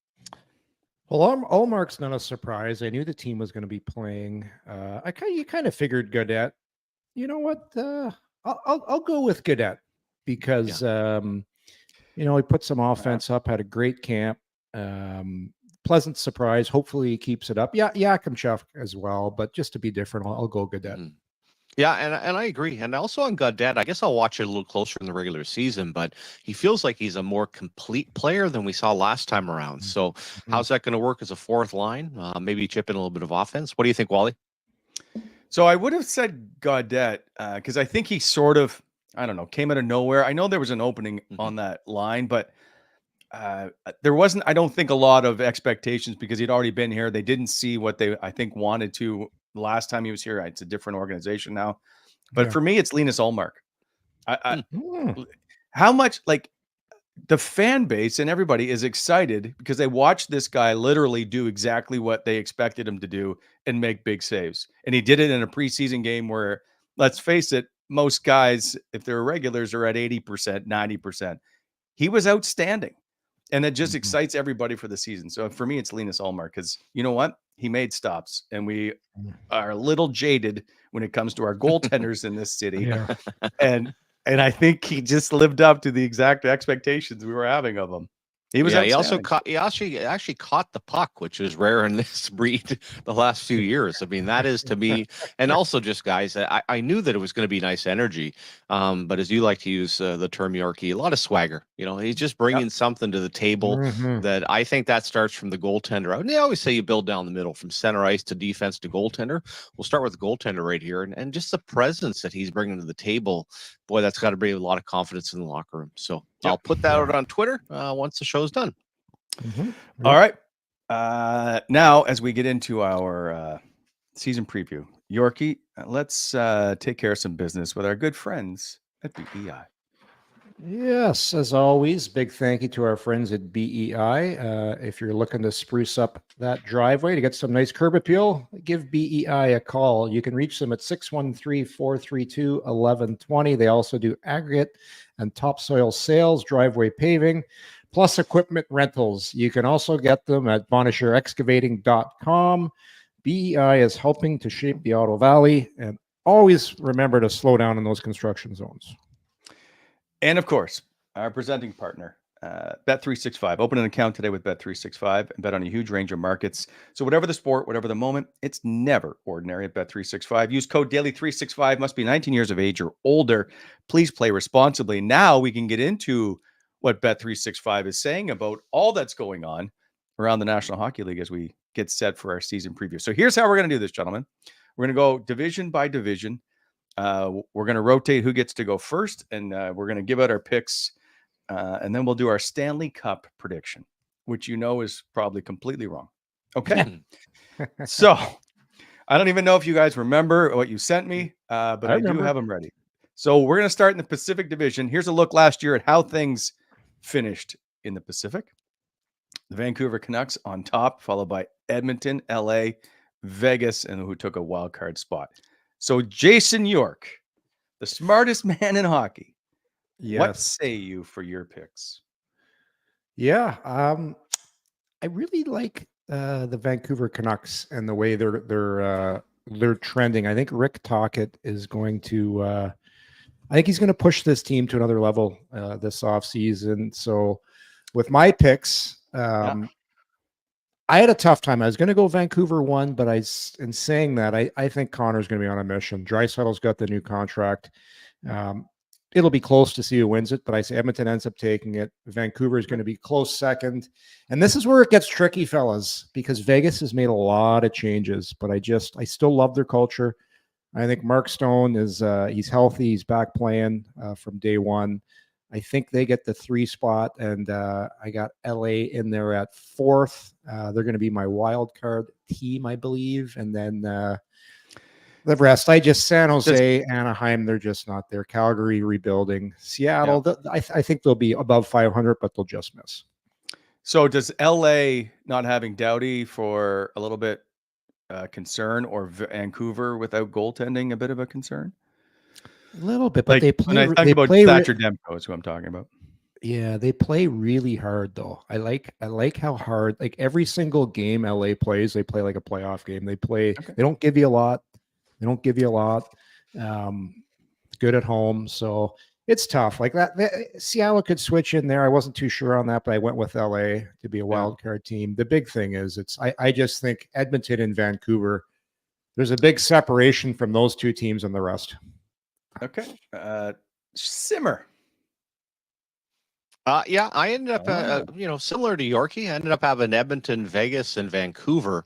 C: Well, Ullmark's not a surprise. I knew the team was going to be playing. You kind of figured Gaudette. You know what? I'll go with Gaudette. Because he put some offense up, had a great camp. pleasant surprise. Hopefully he keeps it up. Yeah, Yakimchuk as well, but just to be different, I'll go Gaudette.
E: Mm. Yeah, and I agree. And also on Gaudette, I guess I'll watch it a little closer in the regular season, but he feels like he's a more complete player than we saw last time around. So how's that going to work as a fourth line? Maybe chip in a little bit of offense. What do you think, Wally?
B: So I would have said Gaudette because I think he sort of, I don't know, came out of nowhere. I know there was an opening on that line, but there wasn't, I don't think, a lot of expectations because he'd already been here. They didn't see what they, I think, wanted to last time he was here. It's a different organization now. But for me, it's Linus Ullmark. How much, like, the fan base and everybody is excited because they watched this guy literally do exactly what they expected him to do and make big saves. And he did it in a preseason game where, let's face it, most guys, if they're regulars, are at 80%, 90%. He was outstanding. And it just excites everybody for the season. So for me, it's Linus Ullmark because you know what? He made stops. And we are a little jaded when it comes to our goaltenders in this city. And I think he just lived up to the exact expectations we were having of him. He was.
E: Yeah, he actually caught the puck, which is rare in this breed the last few years. I mean, that is to me, and also just guys, I knew that it was going to be nice energy, but as you like to use the term, Yorkie, a lot of swagger. You know, he's just bringing something to the table that I think that starts from the goaltender. And they always say you build down the middle from center ice to defense to goaltender. We'll start with the goaltender right here, and just the presence that he's bringing to the table. Boy, that's got to bring a lot of confidence in the locker room. So I'll put that out on Twitter once the show's done.
B: All right. Now, as we get into our season preview, Yorkie, let's take care of some business with our good friends at BEI.
C: Yes, as always, big thank you to our friends at BEI. If you're looking to spruce up that driveway to get some nice curb appeal, give BEI a call. You can reach them at 613-432-1120. They also do aggregate and topsoil sales, driveway paving, plus equipment rentals. You can also get them at bonasherexcavating.com. BEI is helping to shape the Auto Valley, and always remember to slow down in those construction zones.
B: And of course, our presenting partner, Bet365. Open an account today with Bet365 and bet on a huge range of markets. So whatever the sport, whatever the moment, it's never ordinary at Bet365. Use code DAILY365. Must be 19 years of age or older. Please play responsibly. Now we can get into what Bet365 is saying about all that's going on around the National Hockey League as we get set for our season preview. So here's how we're going to do this, gentlemen. We're going to go division by division. We're going to rotate who gets to go first, and we're going to give out our picks, and then we'll do our Stanley Cup prediction, which you know is probably completely wrong. Okay. So I don't even know if you guys remember what you sent me, but I do have them ready. So we're going to start in the Pacific Division. Here's a look last year at how things finished in the Pacific. The Vancouver Canucks on top, followed by Edmonton, LA, Vegas, and who took a wild card spot. So Jason York, the smartest man in hockey. Yes. What say you for your picks?
C: Yeah, I really like the Vancouver Canucks and the way they're trending. I think Rick Tocchet is going to. I think he's going to push this team to another level this offseason. So with my picks, I had a tough time. I was going to go Vancouver 1, but in saying that, I think Connor's going to be on a mission. Draisaitl's got the new contract. It'll be close to see who wins it, but I say Edmonton ends up taking it. Vancouver is going to be close second. And this is where it gets tricky, fellas, because Vegas has made a lot of changes, but I still love their culture. I think Mark Stone is he's healthy. He's back playing from day one. I think they get the 3 spot, and I got LA in there at 4th. They're going to be my wild card team, I believe. And then the rest, San Jose, Anaheim, they're just not there. Calgary rebuilding. Seattle, I think they'll be above 500, but they'll just miss.
B: So does LA not having Doughty for a little bit concern, or Vancouver without goaltending a bit of a concern?
C: A little bit, but they play.
B: When I think about Thatcher Demko is who I'm talking about.
C: Yeah, they play really hard though. I like how hard. Like every single game LA plays, they play like a playoff game. They play. Okay. They don't give you a lot. Good at home. So It's tough. Like Seattle could switch in there. I wasn't too sure on that, but I went with LA to be a wild card team. The big thing is I just think Edmonton and Vancouver, there's a big separation from those two teams and the rest.
B: Okay. Simmer.
E: Yeah, I ended up, similar to Yorkie, I ended up having Edmonton, Vegas, and Vancouver,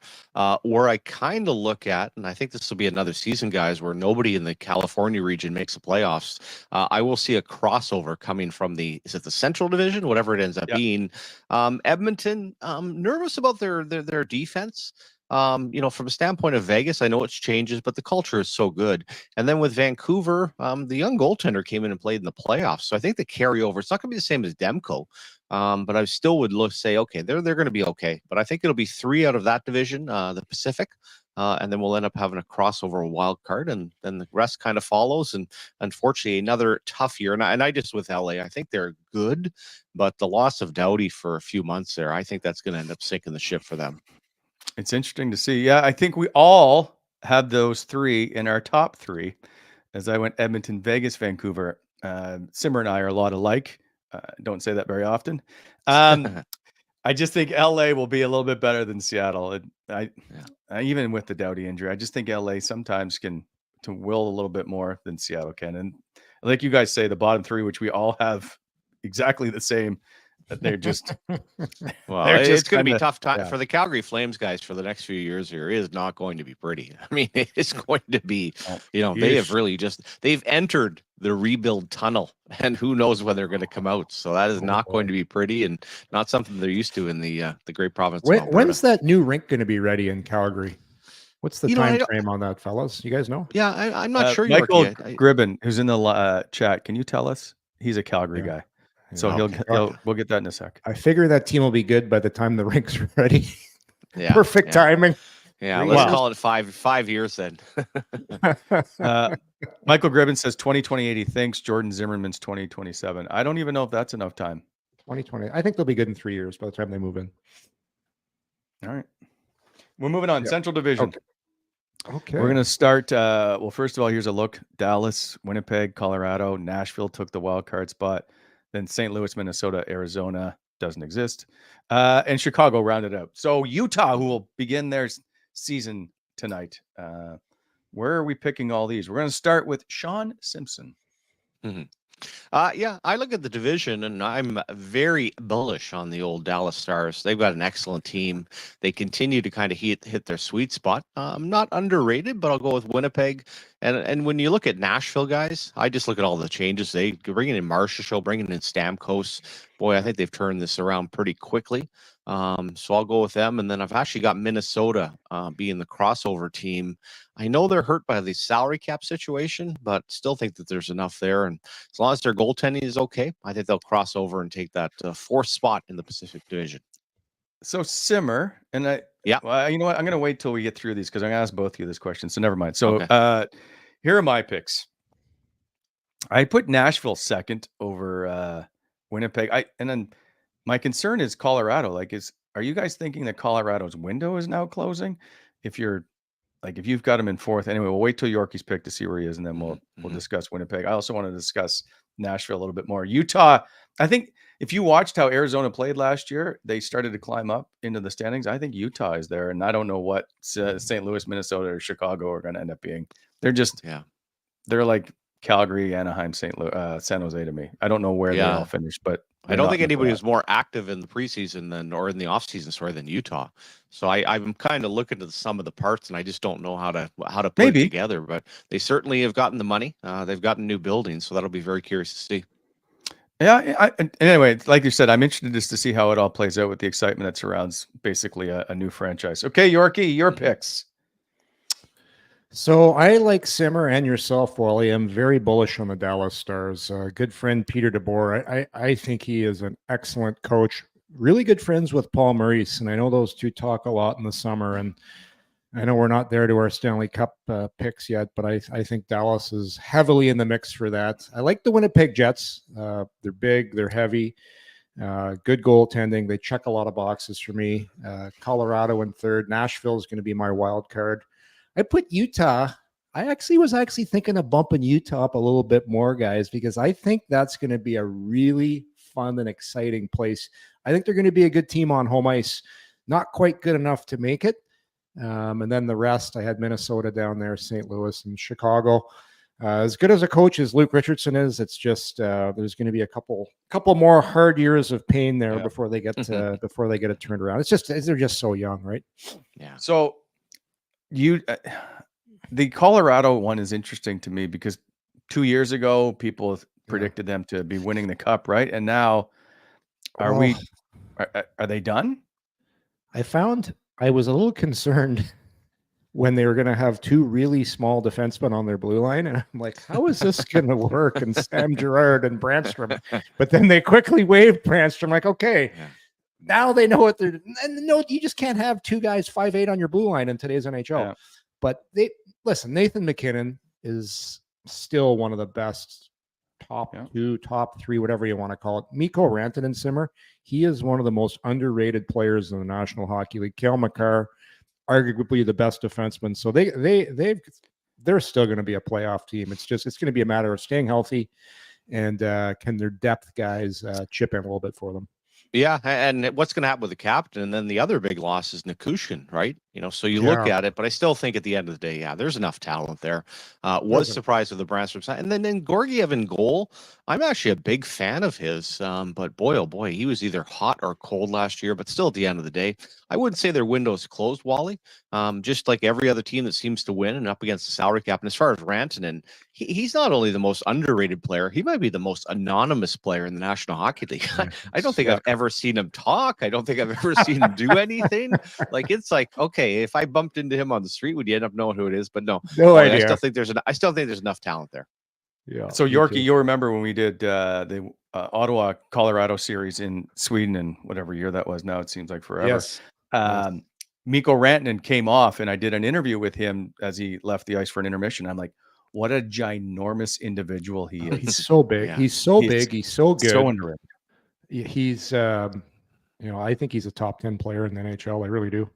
E: where I kind of look at, and I think this will be another season, guys, where nobody in the California region makes the playoffs. I will see a crossover coming from is it the Central Division, whatever it ends up being. Edmonton, nervous about their defense. From a standpoint of Vegas, I know it's changes, but the culture is so good. And then with Vancouver, the young goaltender came in and played in the playoffs. So I think the carryover, it's not going to be the same as Demko, but I still would say, okay, they're going to be okay. But I think it'll be 3 out of that division, the Pacific, and then we'll end up having a crossover wild card, and then the rest kind of follows. And unfortunately, another tough year. And I just with LA, I think they're good, but the loss of Doughty for a few months there, I think that's going to end up sinking the ship for them.
B: It's interesting to see. Yeah, I think we all had those 3 in our top 3 as I went Edmonton, Vegas, Vancouver. Simmer and I are a lot alike. Don't say that very often. I just think LA will be a little bit better than Seattle. Even with the Doughty injury, I just think LA sometimes can will a little bit more than Seattle can. And like you guys say, the bottom 3, which we all have exactly the same, they're just
E: it's going to be tough time for the Calgary Flames guys for the next few years. Here is not going to be pretty. I mean, it's going to be, they have really they've entered the rebuild tunnel, and who knows when they're going to come out. So that is not going to be pretty, and not something they're used to in the great province of Alberta.
C: When's that new rink going to be ready in Calgary? What's the time frame on that, fellas? You guys know?
E: Yeah, I'm not sure.
B: Michael Gribben, who's in the chat, can you tell us? He's a Calgary guy. So we'll get that in a sec.
C: I figure that team will be good by the time the rink's ready. Yeah, perfect timing.
E: Yeah, let's call it 5 years then.
B: Michael Gribben says 2028. He thinks Jordan Zimmerman's 2027. I don't even know if that's enough time.
C: 2020. I think they'll be good in 3 years by the time they move in.
B: All right, we're moving on. Central Division.
C: Okay.
B: We're going to start. First of all, here's a look. Dallas, Winnipeg, Colorado, Nashville took the wild card spot. Then St. Louis, Minnesota, Arizona doesn't exist. And Chicago rounded out. So Utah, who will begin their season tonight. Where are we picking all these? We're going to start with Shawn Simpson.
E: Mm-hmm. I look at the division and I'm very bullish on the old Dallas Stars. They've got an excellent team. They continue to kind of hit their sweet spot. Not underrated, but I'll go with Winnipeg. And when you look at Nashville, guys, I just look at all the changes. They bringing in Marchessault, bringing in Stamkos. Boy, I think they've turned this around pretty quickly. So I'll go with them. And then I've actually got Minnesota being the crossover team. I know they're hurt by the salary cap situation, but still think that there's enough there. And as long as their goaltending is okay, I think they'll cross over and take that 4th spot in the Pacific Division.
B: So Simmer, and well, you know what? I'm going to wait till we get through these because I'm going to ask both of you this question. So never mind. So here are my picks. I put Nashville second over Winnipeg. And then my concern is Colorado. Are you guys thinking that Colorado's window is now closing? If you've got him in 4th, anyway, we'll wait till Yorkie's pick to see where he is, and then we'll discuss Winnipeg. I also want to discuss Nashville a little bit more. Utah, I think if you watched how Arizona played last year, they started to climb up into the standings. I think Utah is there, and I don't know what St. Louis, Minnesota, or Chicago are going to end up being. They're just they're like Calgary, Anaheim, San Jose to me. I don't know where they all finished, but
E: I don't think anybody was more active in the preseason or in the offseason, than Utah. So I'm kind of looking at the sum of the parts, and I just don't know how to put it together. But they certainly have gotten the money. They've gotten new buildings, so that'll be very curious to see.
B: Yeah. Anyway, like you said, I'm interested just to see how it all plays out with the excitement that surrounds basically a new franchise. Okay, Yorkie, your picks.
C: So I, like Simmer and yourself, Wally, I'm very bullish on the Dallas Stars. Good friend Peter DeBoer. I think he is an excellent coach. Really good friends with Paul Maurice, and I know those two talk a lot in the summer. And I know we're not there to our Stanley Cup picks yet, but I think Dallas is heavily in the mix for that. I like the Winnipeg Jets. They're big, they're heavy, good goaltending. They check a lot of boxes for me. Colorado in 3rd. Nashville is going to be my wild card. I put Utah I was thinking of bumping Utah up a little bit more, guys, because I think that's going to be a really fun and exciting place. I think they're going to be a good team on home ice. Not quite good enough to make it. And then the rest, I had Minnesota down there, St. Louis, and Chicago. As good as a coach as Luke Richardson is, it's just there's going to be a couple more hard years of pain there before they get it turned around. It's just they're just so young, right?
E: Yeah.
B: So the Colorado one is interesting to me because 2 years ago people predicted them to be winning the cup, right? And now are they done?
C: I was a little concerned when they were going to have two really small defensemen on their blue line. And I'm like, how is this going to work? And Sam Girard and Brandstrom. But then they quickly waived Brandstrom. Like, okay, now they know what they're. And no, you just can't have two guys 5'8" on your blue line in today's NHL.
B: Yeah.
C: But Nathan McKinnon is still one of the best top two, top three, whatever you want to call it. Mikko Rantanen-Simmer, he is one of the most underrated players in the National Hockey League. Cale Makar, arguably the best defenseman. So they're still going to be a playoff team. It's going to be a matter of staying healthy and can their depth guys chip in a little bit for them.
E: Yeah, and what's going to happen with the captain? And then the other big loss is Nikushin, right? So you look at it, but I still think at the end of the day, there's enough talent there. Was surprised with the Brandstrom side. And then Georgiev in goal, I'm actually a big fan of his. But boy, oh boy, he was either hot or cold last year. But still, at the end of the day, I wouldn't say their window's closed, Wally. Just like every other team that seems to win and up against the salary cap. And as far as Rantanen, he's not only the most underrated player, he might be the most anonymous player in the National Hockey League. I don't think I've ever seen him talk. I don't think I've ever seen him do anything. It's like, okay, if I bumped into him on the street, would you end up knowing who it is? But no idea. I still think there's enough talent there.
B: Yeah. So Yorkie, you'll remember when we did the Ottawa Colorado series in Sweden and whatever year that was. Now it seems like forever.
C: Yes.
B: Mikko Rantanen came off, and I did an interview with him as he left the ice for an intermission. I'm like, what a ginormous individual he is.
C: He's so big. Yeah. He's so big. He's so good.
B: So underrated.
C: He's, I think he's a top 10 player in the NHL. I really do.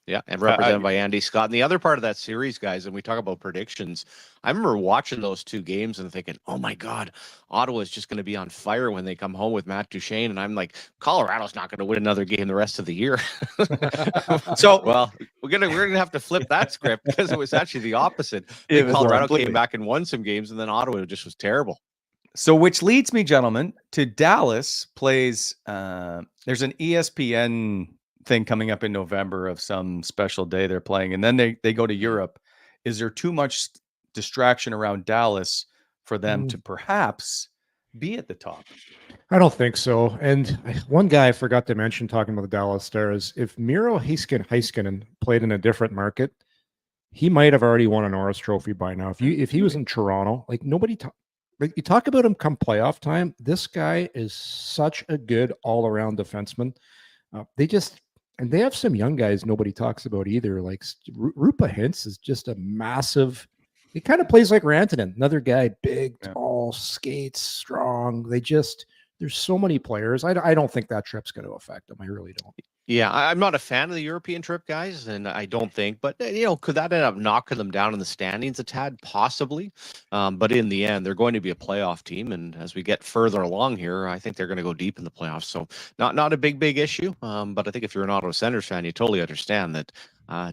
E: Yeah, and represented by Andy Scott. And the other part of that series, guys, and we talk about predictions, I remember watching those two games and thinking, oh my God, Ottawa is just going to be on fire when they come home with Matt Duchene. And I'm like, Colorado's not going to win another game the rest of the year. So, well, we're gonna have to flip that script because it was actually the opposite. Colorado came back and won some games, and then Ottawa just was terrible.
B: So, which leads me, gentlemen, to Dallas plays. There's an ESPN thing coming up in November of some special day they're playing, and then they go to Europe. Is there too much distraction around Dallas for them to perhaps be at the top?
C: I don't think so. And one guy I forgot to mention talking about the Dallas Stars, if Miro Heiskanen played in a different market, he might have already won a Norris Trophy by now. If he was in Toronto, like you talk about him come playoff time, this guy is such a good all-around defenseman. They have some young guys nobody talks about either. Like Rupa Hintz is just a massive. He kind of plays like Rantanen, another guy, big, tall, skates, strong. There's so many players. I don't think that trip's going to affect them. I really don't.
E: Yeah, I'm not a fan of the European trip, guys, and I don't think. But could that end up knocking them down in the standings a tad? Possibly. But in the end, they're going to be a playoff team, and as we get further along here, I think they're going to go deep in the playoffs. So not a big issue. But I think if you're an Ottawa Senators fan, you totally understand that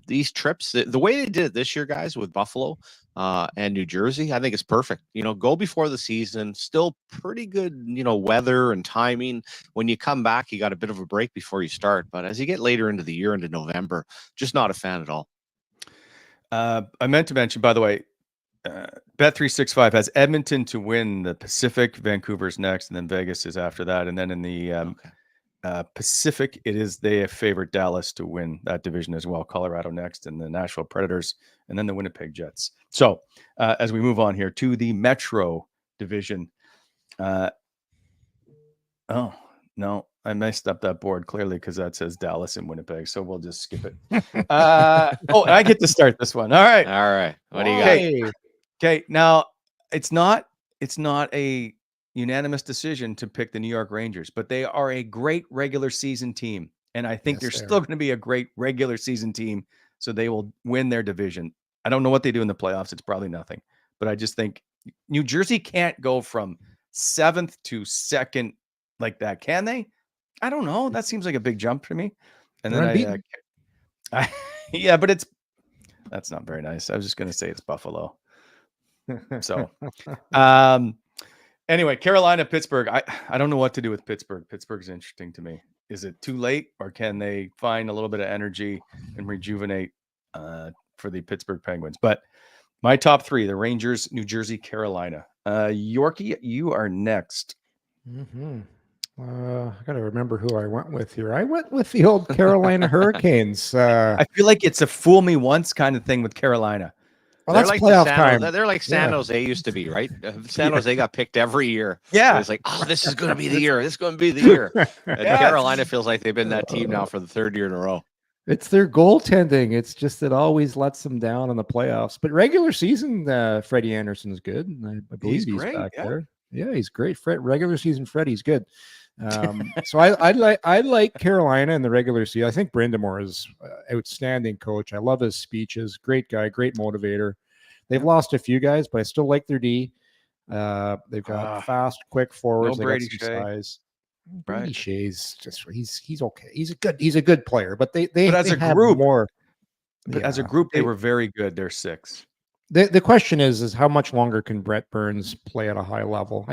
E: these trips, the way they did it this year, guys, with Buffalo and New Jersey, I think it's perfect. Go before the season, still pretty good, weather and timing. When you come back, you got a bit of a break before you start. But as you get later into the year, into November, just not a fan at all.
B: I meant to mention, by the way, Bet365 has Edmonton to win the Pacific. Vancouver's next, and then Vegas is after that. And then in the Pacific, they have favored Dallas to win that division as well. Colorado next, and the Nashville Predators, and then the Winnipeg Jets. So as we move on here to the Metro division. Oh, no, I messed up that board clearly because that says Dallas and Winnipeg. So we'll just skip it. I get to start this one. All right.
E: What do you got?
B: Okay. Now it's not a unanimous decision to pick the New York Rangers, but they are a great regular season team. And I think they're still going to be a great regular season team. So they will win their division. I don't know what they do in the playoffs. It's probably nothing. But I just think New Jersey can't go from 7th to 2nd like that, can they? I don't know. That seems like a big jump for me. And
C: They're
B: then
C: unbeaten.
B: yeah, but that's not very nice. I was just going to say it's Buffalo. So, anyway, Carolina, Pittsburgh. I don't know what to do with Pittsburgh. Pittsburgh's interesting to me. Is it too late, or can they find a little bit of energy and rejuvenate for the Pittsburgh Penguins? But my top 3, the Rangers, New Jersey, Carolina. Yorkie, you are next.
C: Mm-hmm. I got to remember who I went with here. I went with the old Carolina Hurricanes.
B: I feel like it's a fool me once kind of thing with Carolina.
C: Well, that's
E: like
C: playoff time.
E: They're like San Jose used to be, right? San Jose got picked every year.
B: Yeah.
E: It's like, oh, this is going to be the year. This is going to be the year. And Carolina feels like they've been that team now for the 3rd year in a row.
C: It's their goaltending. It's just it always lets them down in the playoffs. But regular season, Freddie Anderson is good. I believe he's
B: great,
C: back
B: yeah.
C: there. Yeah, he's great. Regular season, Freddie's good. So I like Carolina in the regular season. I think Brindamore is outstanding coach. I love his speeches. Great guy, great motivator. They've lost a few guys, but I still like their D. They've got fast, quick forwards.
B: No
C: they
B: Brady
C: got some
B: Shea.
C: size.
B: Right.
C: Brady Shea's just he's okay. He's a good player, but they
B: as a
C: have
B: group,
C: more.
B: But as a group, they were very good. They're 6.
C: The question is how much longer can Brent Burns play at a high level?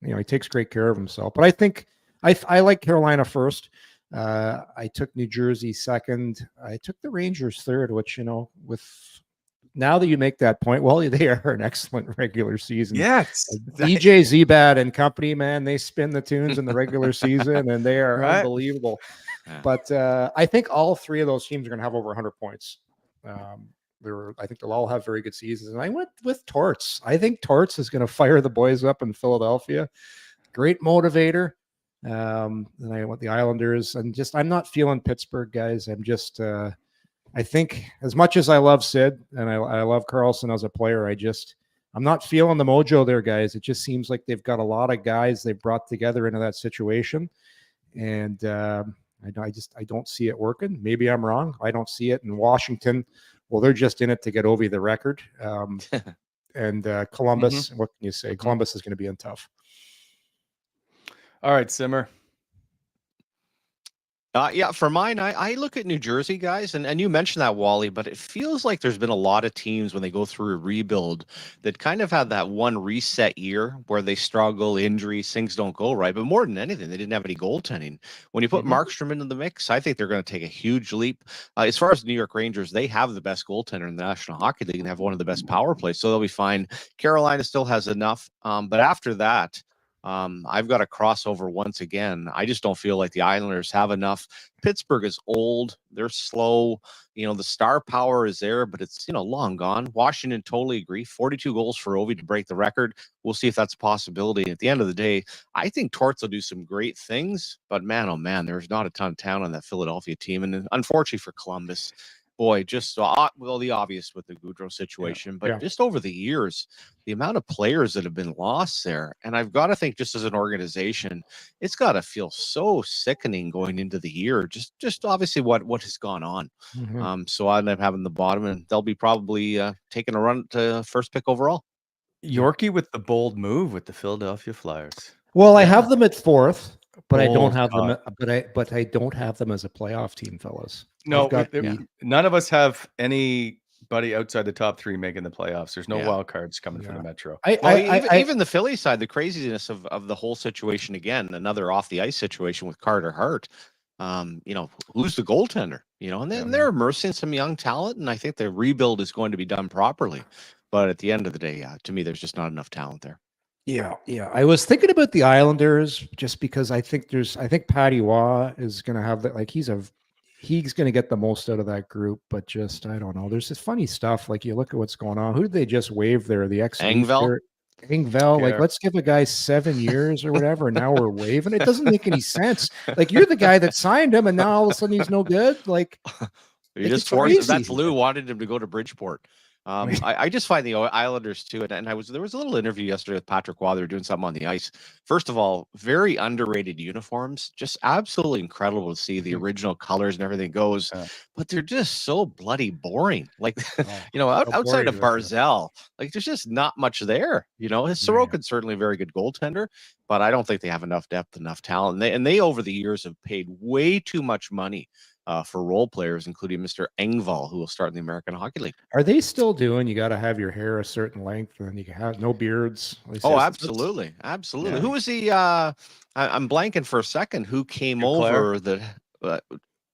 C: He takes great care of himself, but I think I like Carolina first. I took New Jersey second. I took the Rangers third, which with now that you make that point, well, they are an excellent regular season.
B: Yes,
C: DJ Zebad and company, man, they spin the tunes in the regular season, and they are unbelievable.
E: Yeah.
C: But I think all 3 of those teams are going to have over 100 points. I think they'll all have very good seasons. And I went with Torts. I think Torts is going to fire the boys up in Philadelphia. Great motivator. And I went the Islanders. And I'm not feeling Pittsburgh, guys. I'm just I think as much as I love Sid and I love Carlson as a player, I'm not feeling the mojo there, guys. It just seems like they've got a lot of guys they've brought together into that situation. And I don't see it working. Maybe I'm wrong. I don't see it in Washington. Well, they're just in it to get over the record. And Columbus, what can you say? Columbus is going to be in tough.
B: All right, Simmer.
E: Yeah, for mine, I look at New Jersey, guys, and you mentioned that, Wally, but it feels like there's been a lot of teams when they go through a rebuild that kind of had that one reset year where they struggle, injuries, things don't go right. But more than anything, they didn't have any goaltending. When you put Markstrom into the mix, I think they're going to take a huge leap. As far as the New York Rangers, they have the best goaltender in the National Hockey League and have one of the best power plays, so they'll be fine. Carolina still has enough, but after that, I've got a crossover once again. I just don't feel like the Islanders have enough. Pittsburgh is old. They're slow. The star power is there, but it's, long gone. Washington, totally agree. 42 goals for Ovi to break the record. We'll see if that's a possibility. At the end of the day, I think Torts will do some great things, but man, oh man, there's not a ton of talent on that Philadelphia team. And unfortunately for Columbus, boy, just the obvious with the Goudreau situation, but just over the years, the amount of players that have been lost there, and I've got to think, just as an organization, it's got to feel so sickening going into the year. Just obviously what has gone on. So I end up having the bottom, and they'll be probably taking a run to first pick overall.
B: Yorkie with the bold move with the Philadelphia Flyers.
C: Well, I have them at 4th. But I don't have
B: God.
C: them. But I don't have them as a playoff team, fellas.
B: No, none of us have anybody outside the top 3 making the playoffs. There's no wild cards coming from the Metro.
E: Even the Philly side, the craziness of the whole situation again, another off the ice situation with Carter Hart. Who's the goaltender? And then they're immersing some young talent, and I think the rebuild is going to be done properly. But at the end of the day, to me, there's just not enough talent there.
C: Yeah. I was thinking about the Islanders just because I think Patty Waugh is going to have that. Like he's going to get the most out of that group, but just I don't know. There's this funny stuff. Like you look at what's going on. Who did they just waive there? The
E: Engvall.
C: Like let's give a guy 7 years or whatever, and now we're waiving. It doesn't make any sense. Like you're the guy that signed him, and now all of a sudden he's no good. Like
E: you just forced. That's Lou wanted him to go to Bridgeport. I just find the Islanders too, and there was a little interview yesterday with Patrick Waugh. They were doing something on the ice. First of all, very underrated uniforms, just absolutely incredible to see the original colors and everything goes, but they're just so bloody boring. Like, outside of Barzell, like there's just not much there. Sorokin's certainly a very good goaltender, but I don't think they have enough depth, enough talent. And they over the years have paid way too much money for role players, including Mr. Engvall, who will start in the American Hockey League.
C: Are they still doing? You got to have your hair a certain length, and you can have no beards.
E: Oh, absolutely. Yeah. Who was the? I'm blanking for a second. Who came over the?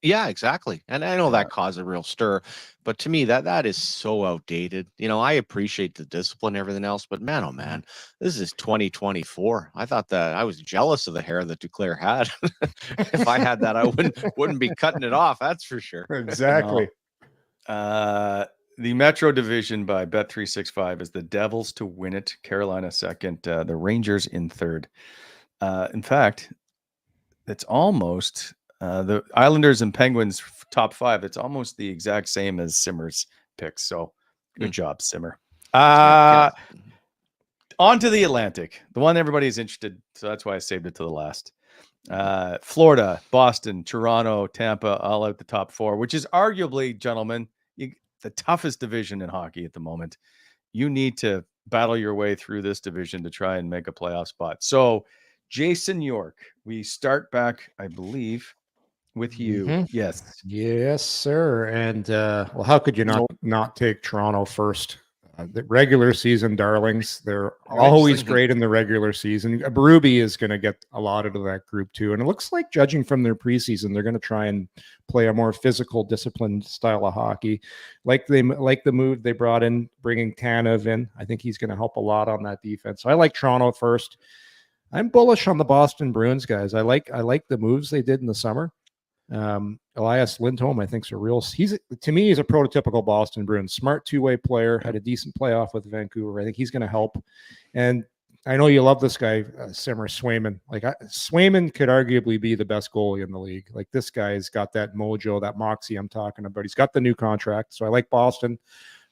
E: Yeah, exactly. And I know that caused a real stir, but to me that is so outdated. I appreciate the discipline and everything else, but man, oh man, this is 2024. I thought that I was jealous of the hair that Duclair had. If I had that, I wouldn't be cutting it off. That's for sure.
C: Exactly.
B: The Metro Division by Bet365 is the Devils to win it, Carolina second, the Rangers in third. In fact, it's almost the Islanders and Penguins top 5. It's almost the exact same as Simmer's picks. So good job, Simmer. On to the Atlantic, the one everybody's interested. So that's why I saved it to the last. Florida, Boston, Toronto, Tampa, all out the top 4, which is arguably, gentlemen, the toughest division in hockey at the moment. You need to battle your way through this division to try and make a playoff spot. So Jason York, we start back, I believe, with you.
C: Mm-hmm. Yes, sir. And how could you not take Toronto first? The regular season darlings, they're always great in the regular season. Berube is going to get allotted to that group too, and it looks like, judging from their preseason, they're going to try and play a more physical, disciplined style of hockey. Like the move they brought in, bringing Tanev in. I think he's going to help a lot on that defense. So I like Toronto first. I'm bullish on the Boston Bruins, guys. I like the moves they did in the summer. Elias Lindholm, I think, he's a prototypical Boston Bruins, smart two-way player, had a decent playoff with Vancouver. I think he's going to help. And I know you love this guy, Simmer Swayman. Swayman could arguably be the best goalie in the league. Like, this guy's got that mojo, that moxie I'm talking about. He's got the new contract. So I like Boston.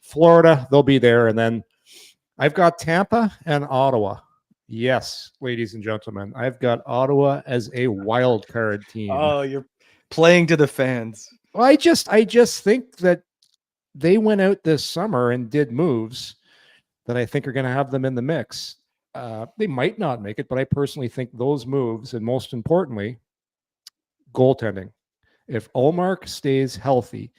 C: Florida, they'll be there. And then I've got Tampa and Ottawa. Yes, ladies and gentlemen, I've got Ottawa as a wild card team.
B: Oh, you're playing to the fans.
C: Well, I just think that they went out this summer and did moves that I think are going to have them in the mix. They might not make it, but I personally think those moves, and most importantly, goaltending. If Ullmark stays healthy,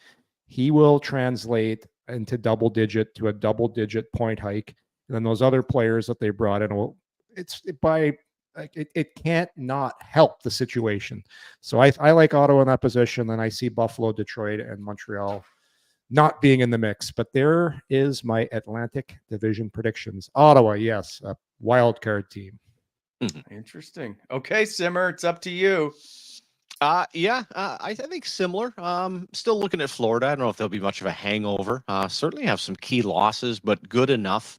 C: he will translate into a double-digit point hike. And then those other players that they brought in it can't not help the situation. So I like Ottawa in that position. Then I see Buffalo, Detroit, and Montreal not being in the mix. But there is my Atlantic Division predictions. Ottawa, yes, a wild card team.
B: Interesting. Okay, Simmer, it's up to you.
E: I think similar. Still looking at Florida. I don't know if there'll be much of a hangover. Certainly have some key losses, but good enough.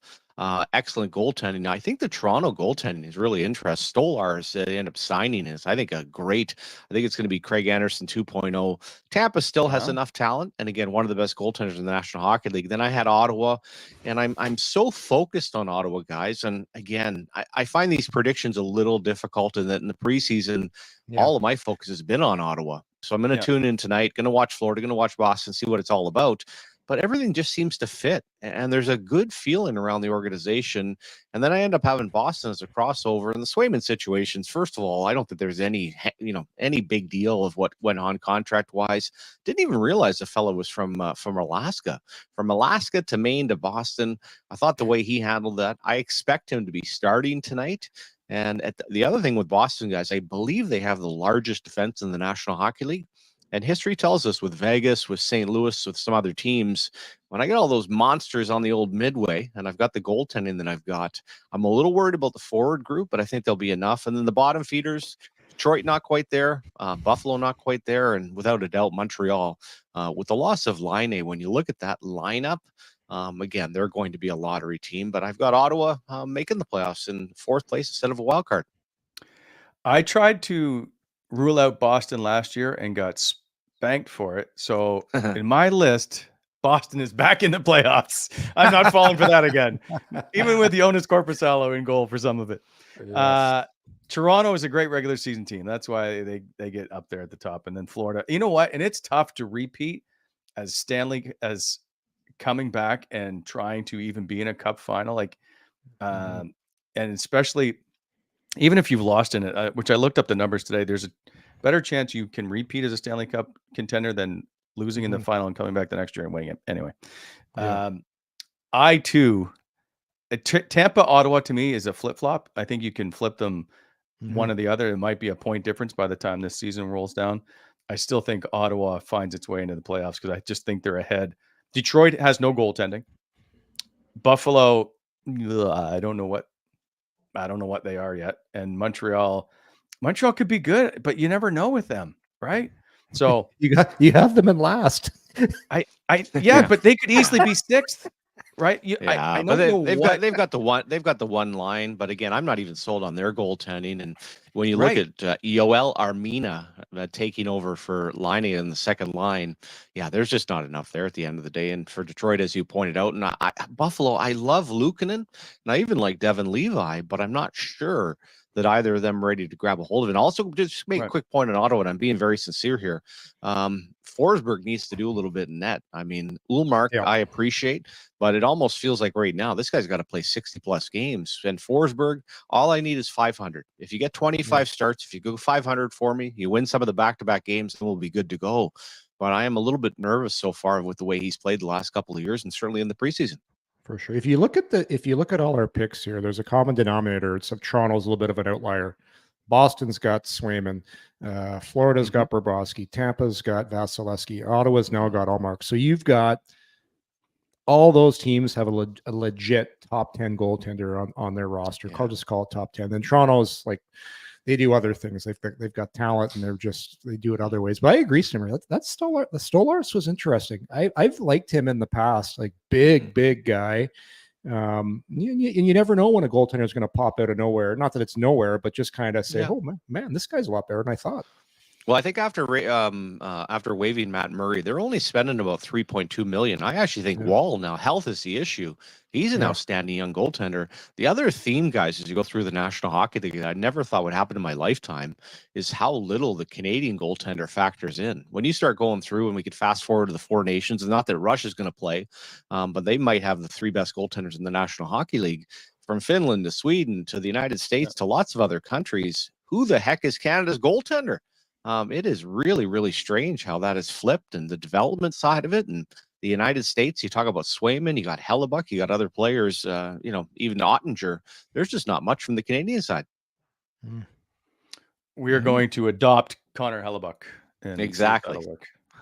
E: Excellent goaltending. I think the Toronto goaltending is really interesting. Stolarz end up signing is, I think, I think it's going to be Craig Anderson 2.0. Tampa still has enough talent, and again, one of the best goaltenders in the National Hockey League. Then I had Ottawa, and I'm so focused on Ottawa, guys. And again, I find these predictions a little difficult, and that in the preseason, all of my focus has been on Ottawa. So I'm going to tune in tonight, going to watch Florida, going to watch Boston, see what it's all about. But everything just seems to fit, and there's a good feeling around the organization. And then I end up having Boston as a crossover. And the Swayman situations, first of all, I don't think there's any big deal of what went on contract wise. Didn't even realize the fellow was from Alaska. From Alaska to Maine to Boston. I thought the way he handled that, I expect him to be starting tonight. And the other thing with Boston, guys, I believe they have the largest defense in the National Hockey League. And history tells us with Vegas, with St. Louis, with some other teams, when I get all those monsters on the old midway and I've got the goaltending that I've got, I'm a little worried about the forward group, but I think they'll be enough. And then the bottom feeders, Detroit not quite there, Buffalo not quite there, and without a doubt, Montreal. With the loss of Laine, when you look at that lineup, again, they're going to be a lottery team. But I've got Ottawa making the playoffs in fourth place instead of a wild card.
B: I tried to rule out Boston last year and got spanked for it. So in my list, Boston is back in the playoffs. I'm not falling for that again, even with Jonas Korpisalo in goal for some of it.
C: Yes.
B: Toronto is a great regular season team. That's why they get up there at the top. And then Florida, you know what? And it's tough to repeat as Stanley as coming back and trying to even be in a cup final. Like, and especially even if you've lost in it, which I looked up the numbers today, there's a better chance you can repeat as a Stanley Cup contender than losing in the final and coming back the next year and winning it. Anyway, I too, Tampa, Ottawa to me is a flip flop. I think you can flip them one or the other. It might be a point difference by the time this season rolls down. I still think Ottawa finds its way into the playoffs because I just think they're ahead. Detroit has no goaltending. Buffalo, I don't know what they are yet. And Montreal could be good, but you never know with them, right? So
C: you have them in last.
B: But they could easily be sixth, right? I
E: but they've got the one line. But again, I'm not even sold on their goaltending. And when you look at Yoel Armina taking over for Laine in the second line, there's just not enough there at the end of the day. And for Detroit, as you pointed out, and Buffalo, I love Luukkonen, and I even like Devin Levi, but I'm not sure that either of them are ready to grab a hold of it. And also, just make a quick point on Ottawa, and I'm being very sincere here. Forsberg needs to do a little bit in net. I mean, Ullmark, I appreciate, but it almost feels like right now this guy's got to play 60+ games. And Forsberg, all I need is 500. If you get 25 starts, if you go 500 for me, you win some of the back-to-back games, then we'll be good to go. But I am a little bit nervous so far with the way he's played the last couple of years, and certainly in the preseason.
C: For sure. If you look at all our picks here, there's a common denominator. It's Toronto's a little bit of an outlier. Boston's got Swayman. Florida's got Bobrovsky. Tampa's got Vasilevsky. Ottawa's now got Ullmark. So you've got all those teams have a legit top 10 goaltender on their roster. I'll just call it top 10. Then Toronto's like, they do other things. They've got talent and they do it other ways. But I agree, Stimmer. That's Stolarz was interesting. I've liked him in the past, like big guy. You never know when a goaltender is going to pop out of nowhere. Not that it's nowhere, but just kind of say, oh man, this guy's a lot better than I thought.
E: Well, I think after waiving Matt Murray, they're only spending about $3.2 million. I actually think Wall now, health is the issue. He's an outstanding young goaltender. The other theme, guys, as you go through the National Hockey League, that I never thought would happen in my lifetime is how little the Canadian goaltender factors in. When you start going through, and we could fast forward to the Four Nations, and not that Russia's going to play, but they might have the three best goaltenders in the National Hockey League, from Finland to Sweden to the United States to lots of other countries. Who the heck is Canada's goaltender? It is really, really strange how that has flipped, and the development side of it. And the United States, you talk about Swayman, you got Hellebuck, you got other players, even Ottinger. There's just not much from the Canadian side.
B: We are going to adopt Connor Hellebuck.
E: Exactly.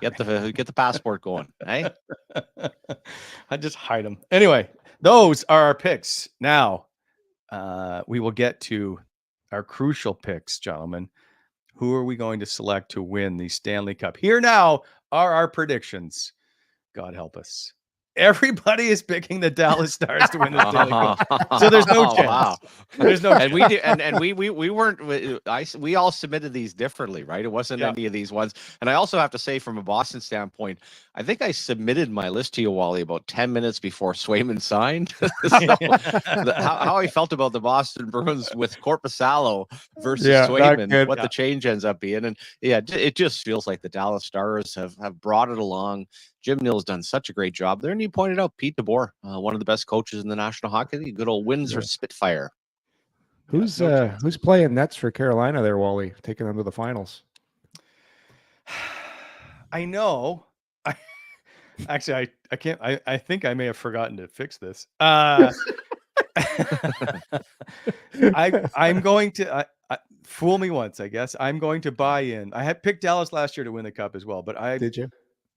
E: Get the passport going. Hey,
B: I just hide them. Anyway, those are our picks. Now, we will get to our crucial picks, gentlemen. Who are we going to select to win the Stanley Cup? Here now are our predictions. God help us. Everybody is picking the Dallas Stars to win the Stanley Cup. So there's no chance.
E: Wow.
B: There's no
E: and we do, and we weren't. We all submitted these differently, right? It wasn't any of these ones. And I also have to say, from a Boston standpoint, I think I submitted my list to you, Wally, about 10 minutes before Swayman signed. How I felt about the Boston Bruins with Korpisalo versus Swayman, what the change ends up being, and it just feels like the Dallas Stars have brought it along. Jim Nill's done such a great job there. And you pointed out Pete DeBoer, one of the best coaches in the National Hockey League. Good old Windsor Spitfire.
C: Who's playing Nets for Carolina there, Wally, taking them to the finals?
B: I know. Actually, I can't. I think I may have forgotten to fix this. I'm going to fool me once, I guess. I'm going to buy in. I had picked Dallas last year to win the cup as well, but
C: Did you?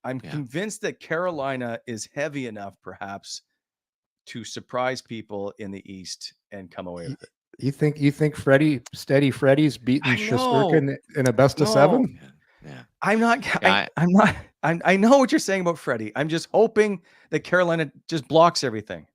B: I'm convinced that Carolina is heavy enough, perhaps, to surprise people in the East and come away with it.
C: You think Steady Freddy's beating Shesterkin in a best of 7?
E: Yeah.
B: I'm not. I know what you're saying about Freddie. I'm just hoping that Carolina just blocks everything.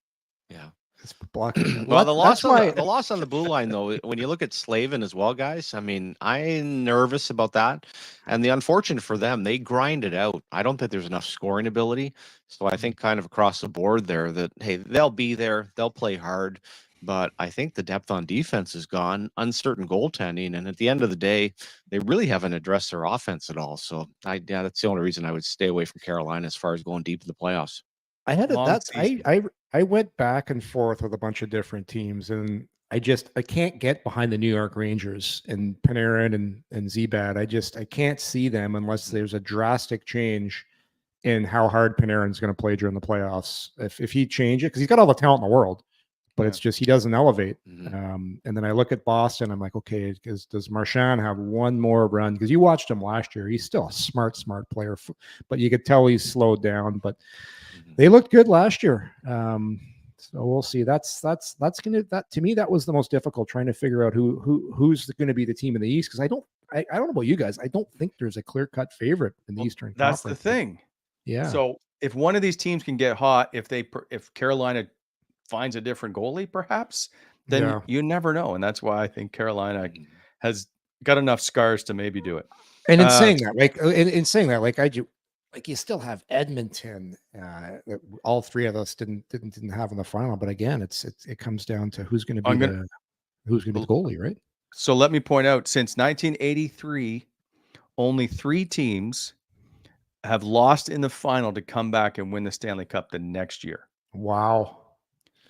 E: Yeah.
C: It's blocking.
E: Well, the
C: That's
E: loss on the blue line, though, when you look at Slavin as well, guys, I mean, I'm nervous about that. And the unfortunate for them, they grind it out. I don't think there's enough scoring ability. So I think kind of across the board there that, hey, they'll be there, they'll play hard. But I think the depth on defense is gone, uncertain goaltending. And at the end of the day, they really haven't addressed their offense at all. So that's the only reason I would stay away from Carolina as far as going deep in the playoffs.
C: I had
B: Long
C: that.
B: season.
C: I went back and forth with a bunch of different teams, and I can't get behind the New York Rangers and Panarin and Zbad. I can't see them unless there's a drastic change in how hard Panarin's going to play during the playoffs. If he change it, because he's got all the talent in the world, but it's just he doesn't elevate. And then I look at Boston. I'm like, okay, does Marchand have one more run? Because you watched him last year. He's still a smart player, but you could tell he's slowed down. But they looked good last year. So we'll see. That's gonna, that to me, that was the most difficult, trying to figure out who's going to be the team in the East. Because I don't know about you guys. I don't think there's a clear-cut favorite in the Eastern
B: That's
C: Conference.
B: the thing.
C: Yeah.
B: So if one of these teams can get hot, if Carolina finds a different goalie, perhaps, then you never know. And that's why I think Carolina has got enough scars to maybe do it.
C: And in saying that, like you still have Edmonton. That all three of us didn't have in the final. But again, it comes down to who's going to be the goalie, right?
B: So let me point out, since 1983, only 3 teams have lost in the final to come back and win the Stanley Cup the next year.
C: Wow.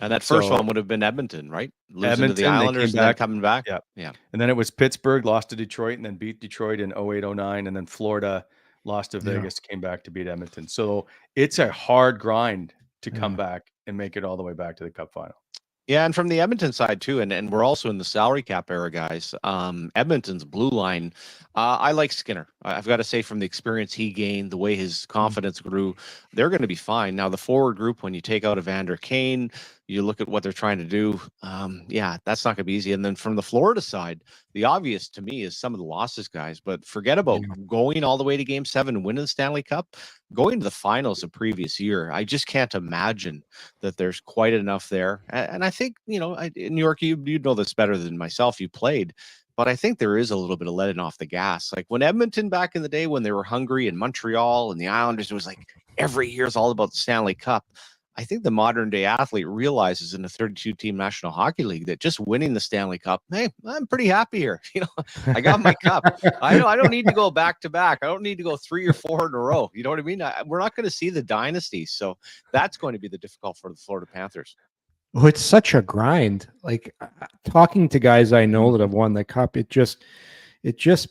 E: And that first one would have been Edmonton, right? Losing to the Islanders and then coming back.
B: Yeah. And then it was Pittsburgh, lost to Detroit, and then beat Detroit in 08-09. And then Florida lost to Vegas, came back to beat Edmonton. So it's a hard grind to come back and make it all the way back to the Cup final.
E: Yeah, and from the Edmonton side too, and we're also in the salary cap era, guys. Edmonton's blue line, I like Skinner. I've got to say, from the experience he gained, the way his confidence grew, they're going to be fine. Now, the forward group, when you take out Evander Kane, you look at what they're trying to do. That's not going to be easy. And then from the Florida side, the obvious to me is some of the losses, guys. But forget about going all the way to Game 7 and winning the Stanley Cup. Going to the finals the previous year, I just can't imagine that there's quite enough there. And I think, in New York, you know this better than myself. You played. But I think there is a little bit of letting off the gas. Like when Edmonton back in the day, when they were hungry, and Montreal and the Islanders, it was like every year is all about the Stanley Cup. I think the modern day athlete realizes in the 32-team National Hockey League that just winning the Stanley Cup, hey, I'm pretty happy here. I got my cup. I don't need to go back to back. I don't need to go 3 or 4 in a row. You know what I mean? We're not going to see the dynasty. So that's going to be the difficult for the Florida Panthers.
C: Oh, it's such a grind. Like talking to guys I know that have won the cup, it just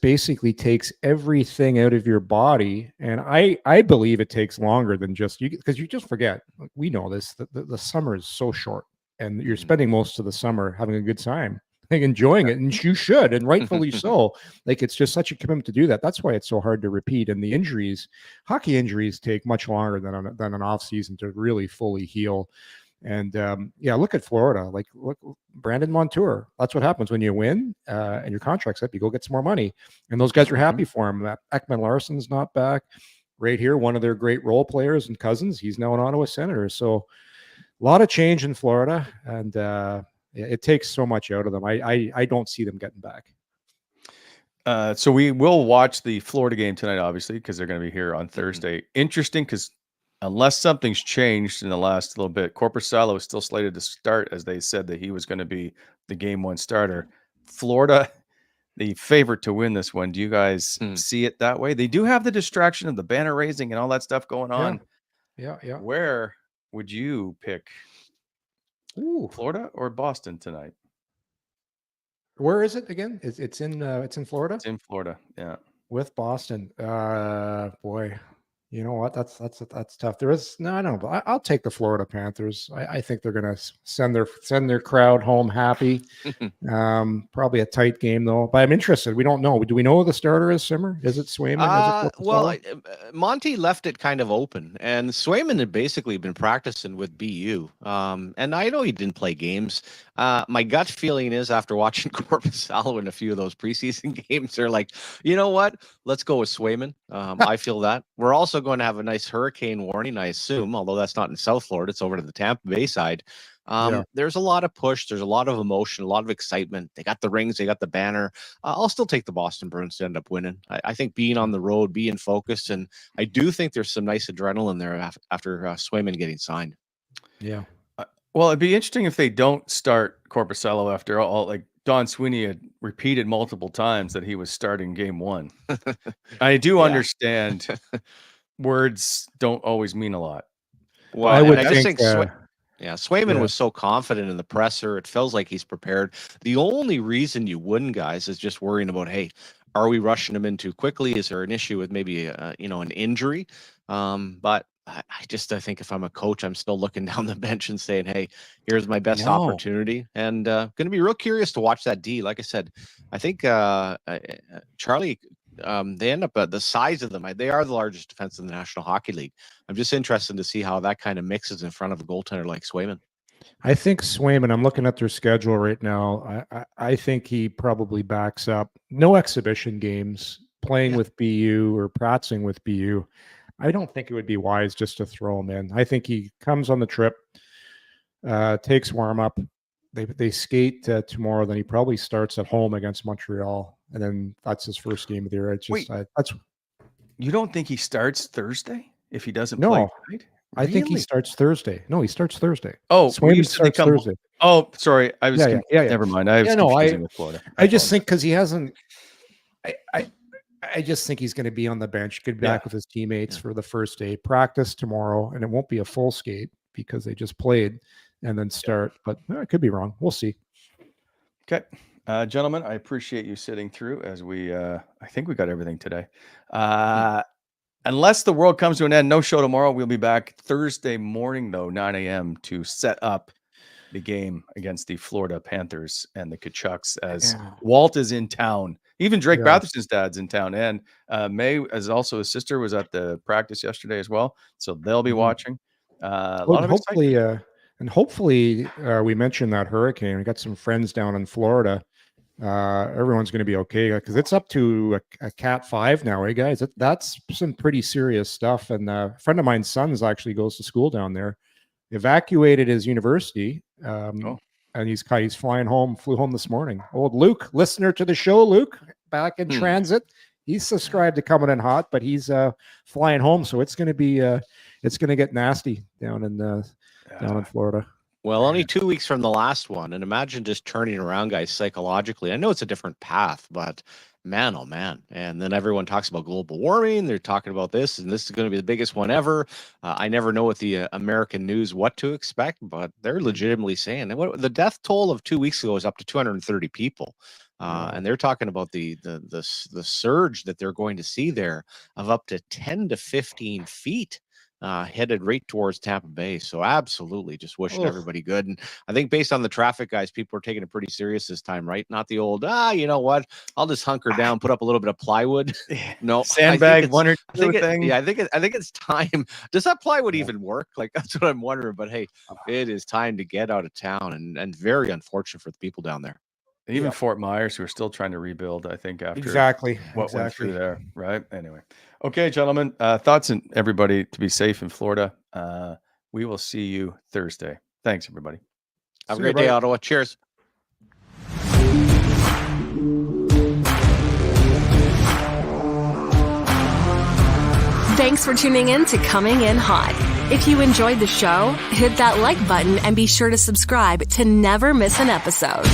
C: basically takes everything out of your body. And I believe it takes longer than just you, because you just forget. We know this, the summer is so short, and you're spending most of the summer having a good time, like enjoying it, and you should, and rightfully so. Like it's just such a commitment to do that. That's why it's so hard to repeat. And the injuries, hockey injuries, take much longer than an off season to really fully heal. And look at Florida. Look, Brandon Montour. That's what happens when you win and your contract's up. You go get some more money, and those guys are happy for him. That Ekman Larsson's not back. Right here, one of their great role players and cousins. He's now an Ottawa Senator. So a lot of change in Florida, and it takes so much out of them. I don't see them getting back.
B: So we will watch the Florida game tonight, obviously, because they're going to be here on Thursday. Interesting, because unless something's changed in the last little bit, Korpisalo is still slated to start, as they said that he was going to be the game 1 starter. Florida, the favorite to win this one. Do you guys see it that way? They do have the distraction of the banner raising and all that stuff going on.
C: Yeah.
B: Where would you pick? Florida or Boston tonight?
C: Where is it again? It's in Florida.
B: It's in Florida. Yeah,
C: with Boston. Boy. You know what? That's tough. There is no, I don't know. I'll take the Florida Panthers. I think they're going to send their crowd home happy. Probably a tight game though. But I'm interested. We don't know. Do we know who the starter is? Simmer? Is it Swayman?
E: Monty left it kind of open, and Swayman had basically been practicing with BU. And I know he didn't play games. My gut feeling is, after watching Korpisalo in a few of those preseason games, they're like, you know what? Let's go with Swayman. I feel that. We're also going to have a nice hurricane warning, I assume, although that's not in South Florida. It's over to the Tampa Bay side. There's a lot of push. There's a lot of emotion, a lot of excitement. They got the rings. They got the banner. I'll still take the Boston Bruins to end up winning. I think being on the road, being focused, and I do think there's some nice adrenaline there after Swayman getting signed.
C: Yeah.
B: Well, it'd be interesting if they don't start Korpisalo after all. Like Don Sweeney had repeated multiple times that he was starting game one. I do understand words don't always mean a lot.
E: Well,
C: I would
E: just
C: think,
E: Swayman was so confident in the presser. It feels like he's prepared. The only reason you wouldn't, guys, is just worrying about, hey, are we rushing him in too quickly? Is there an issue with maybe an injury? But I think if I'm a coach, I'm still looking down the bench and saying, hey, here's my best opportunity. And going to be real curious to watch that D. Like I said, I think Charlie, they end up the size of them. They are the largest defense in the National Hockey League. I'm just interested to see how that kind of mixes in front of a goaltender like Swayman.
C: I think Swayman, I'm looking at their schedule right now. I think he probably backs up. No exhibition games, playing with BU or prancing with BU. I don't think it would be wise just to throw him in. I think he comes on the trip, takes warm up. They skate tomorrow. Then he probably starts at home against Montreal, and then that's his first game of the year. It's just
B: You don't think he starts Thursday if he doesn't
C: No.
B: play tonight?
C: I think he starts Thursday. No, he starts Thursday.
B: Oh,
C: Swayman starts Thursday.
B: Oh, sorry. I was
C: Yeah.
B: never mind. I was confusing with Florida.
C: I just think because he hasn't. I just think he's going to be on the bench, get back with his teammates for the first day, practice tomorrow, and it won't be a full skate because they just played and then start. But I could be wrong. We'll see.
B: Okay. Gentlemen, I appreciate you sitting through as we, I think we got everything today. Unless the world comes to an end, no show tomorrow. We'll be back Thursday morning, though, 9 a.m. to set up the game against the Florida Panthers and the Kachucks as Walt is in town. Even Drake Batherson's dad's in town. And May, as also his sister, was at the practice yesterday as well. So they'll be watching.
C: Hopefully, we mentioned that hurricane. We got some friends down in Florida. Everyone's going to be okay because it's up to a Cat 5 now, eh, guys? That's some pretty serious stuff. And a friend of mine's son's actually goes to school down there. Evacuated his university, and he's flying home. Flew home this morning. Old Luke, listener to the show, Luke, back in transit. He's subscribed to Coming in Hot, but he's flying home, so it's going to be it's going to get nasty down in Florida.
E: Well, only 2 weeks from the last one, and imagine just turning around, guys, psychologically. I know it's a different path, but man, oh man. And then everyone talks about global warming. They're talking about this, and this is going to be the biggest one ever. I never know with the American news what to expect, but they're legitimately saying the death toll of 2 weeks ago is up to 230 people. And they're talking about the surge that they're going to see there of up to 10 to 15 feet. Headed right towards Tampa Bay. So absolutely just wishing everybody good. And I think based on the traffic, guys, people are taking it pretty serious this time, right? Not the old, you know what? I'll just hunker down, put up a little bit of plywood. No,
B: sandbag, one or two thing.
E: I think it's time. Does that plywood even work? Like, that's what I'm wondering. But hey, it is time to get out of town, and very unfortunate for the people down there.
B: Even Fort Myers, who are still trying to rebuild, I think, after what went through there, right? Anyway. Okay, gentlemen, thoughts and everybody to be safe in Florida. We will see you Thursday. Thanks, everybody.
E: Have a great day, Ottawa. Cheers.
A: Thanks for tuning in to Coming in Hot. If you enjoyed the show, hit that like button and be sure to subscribe to never miss an episode.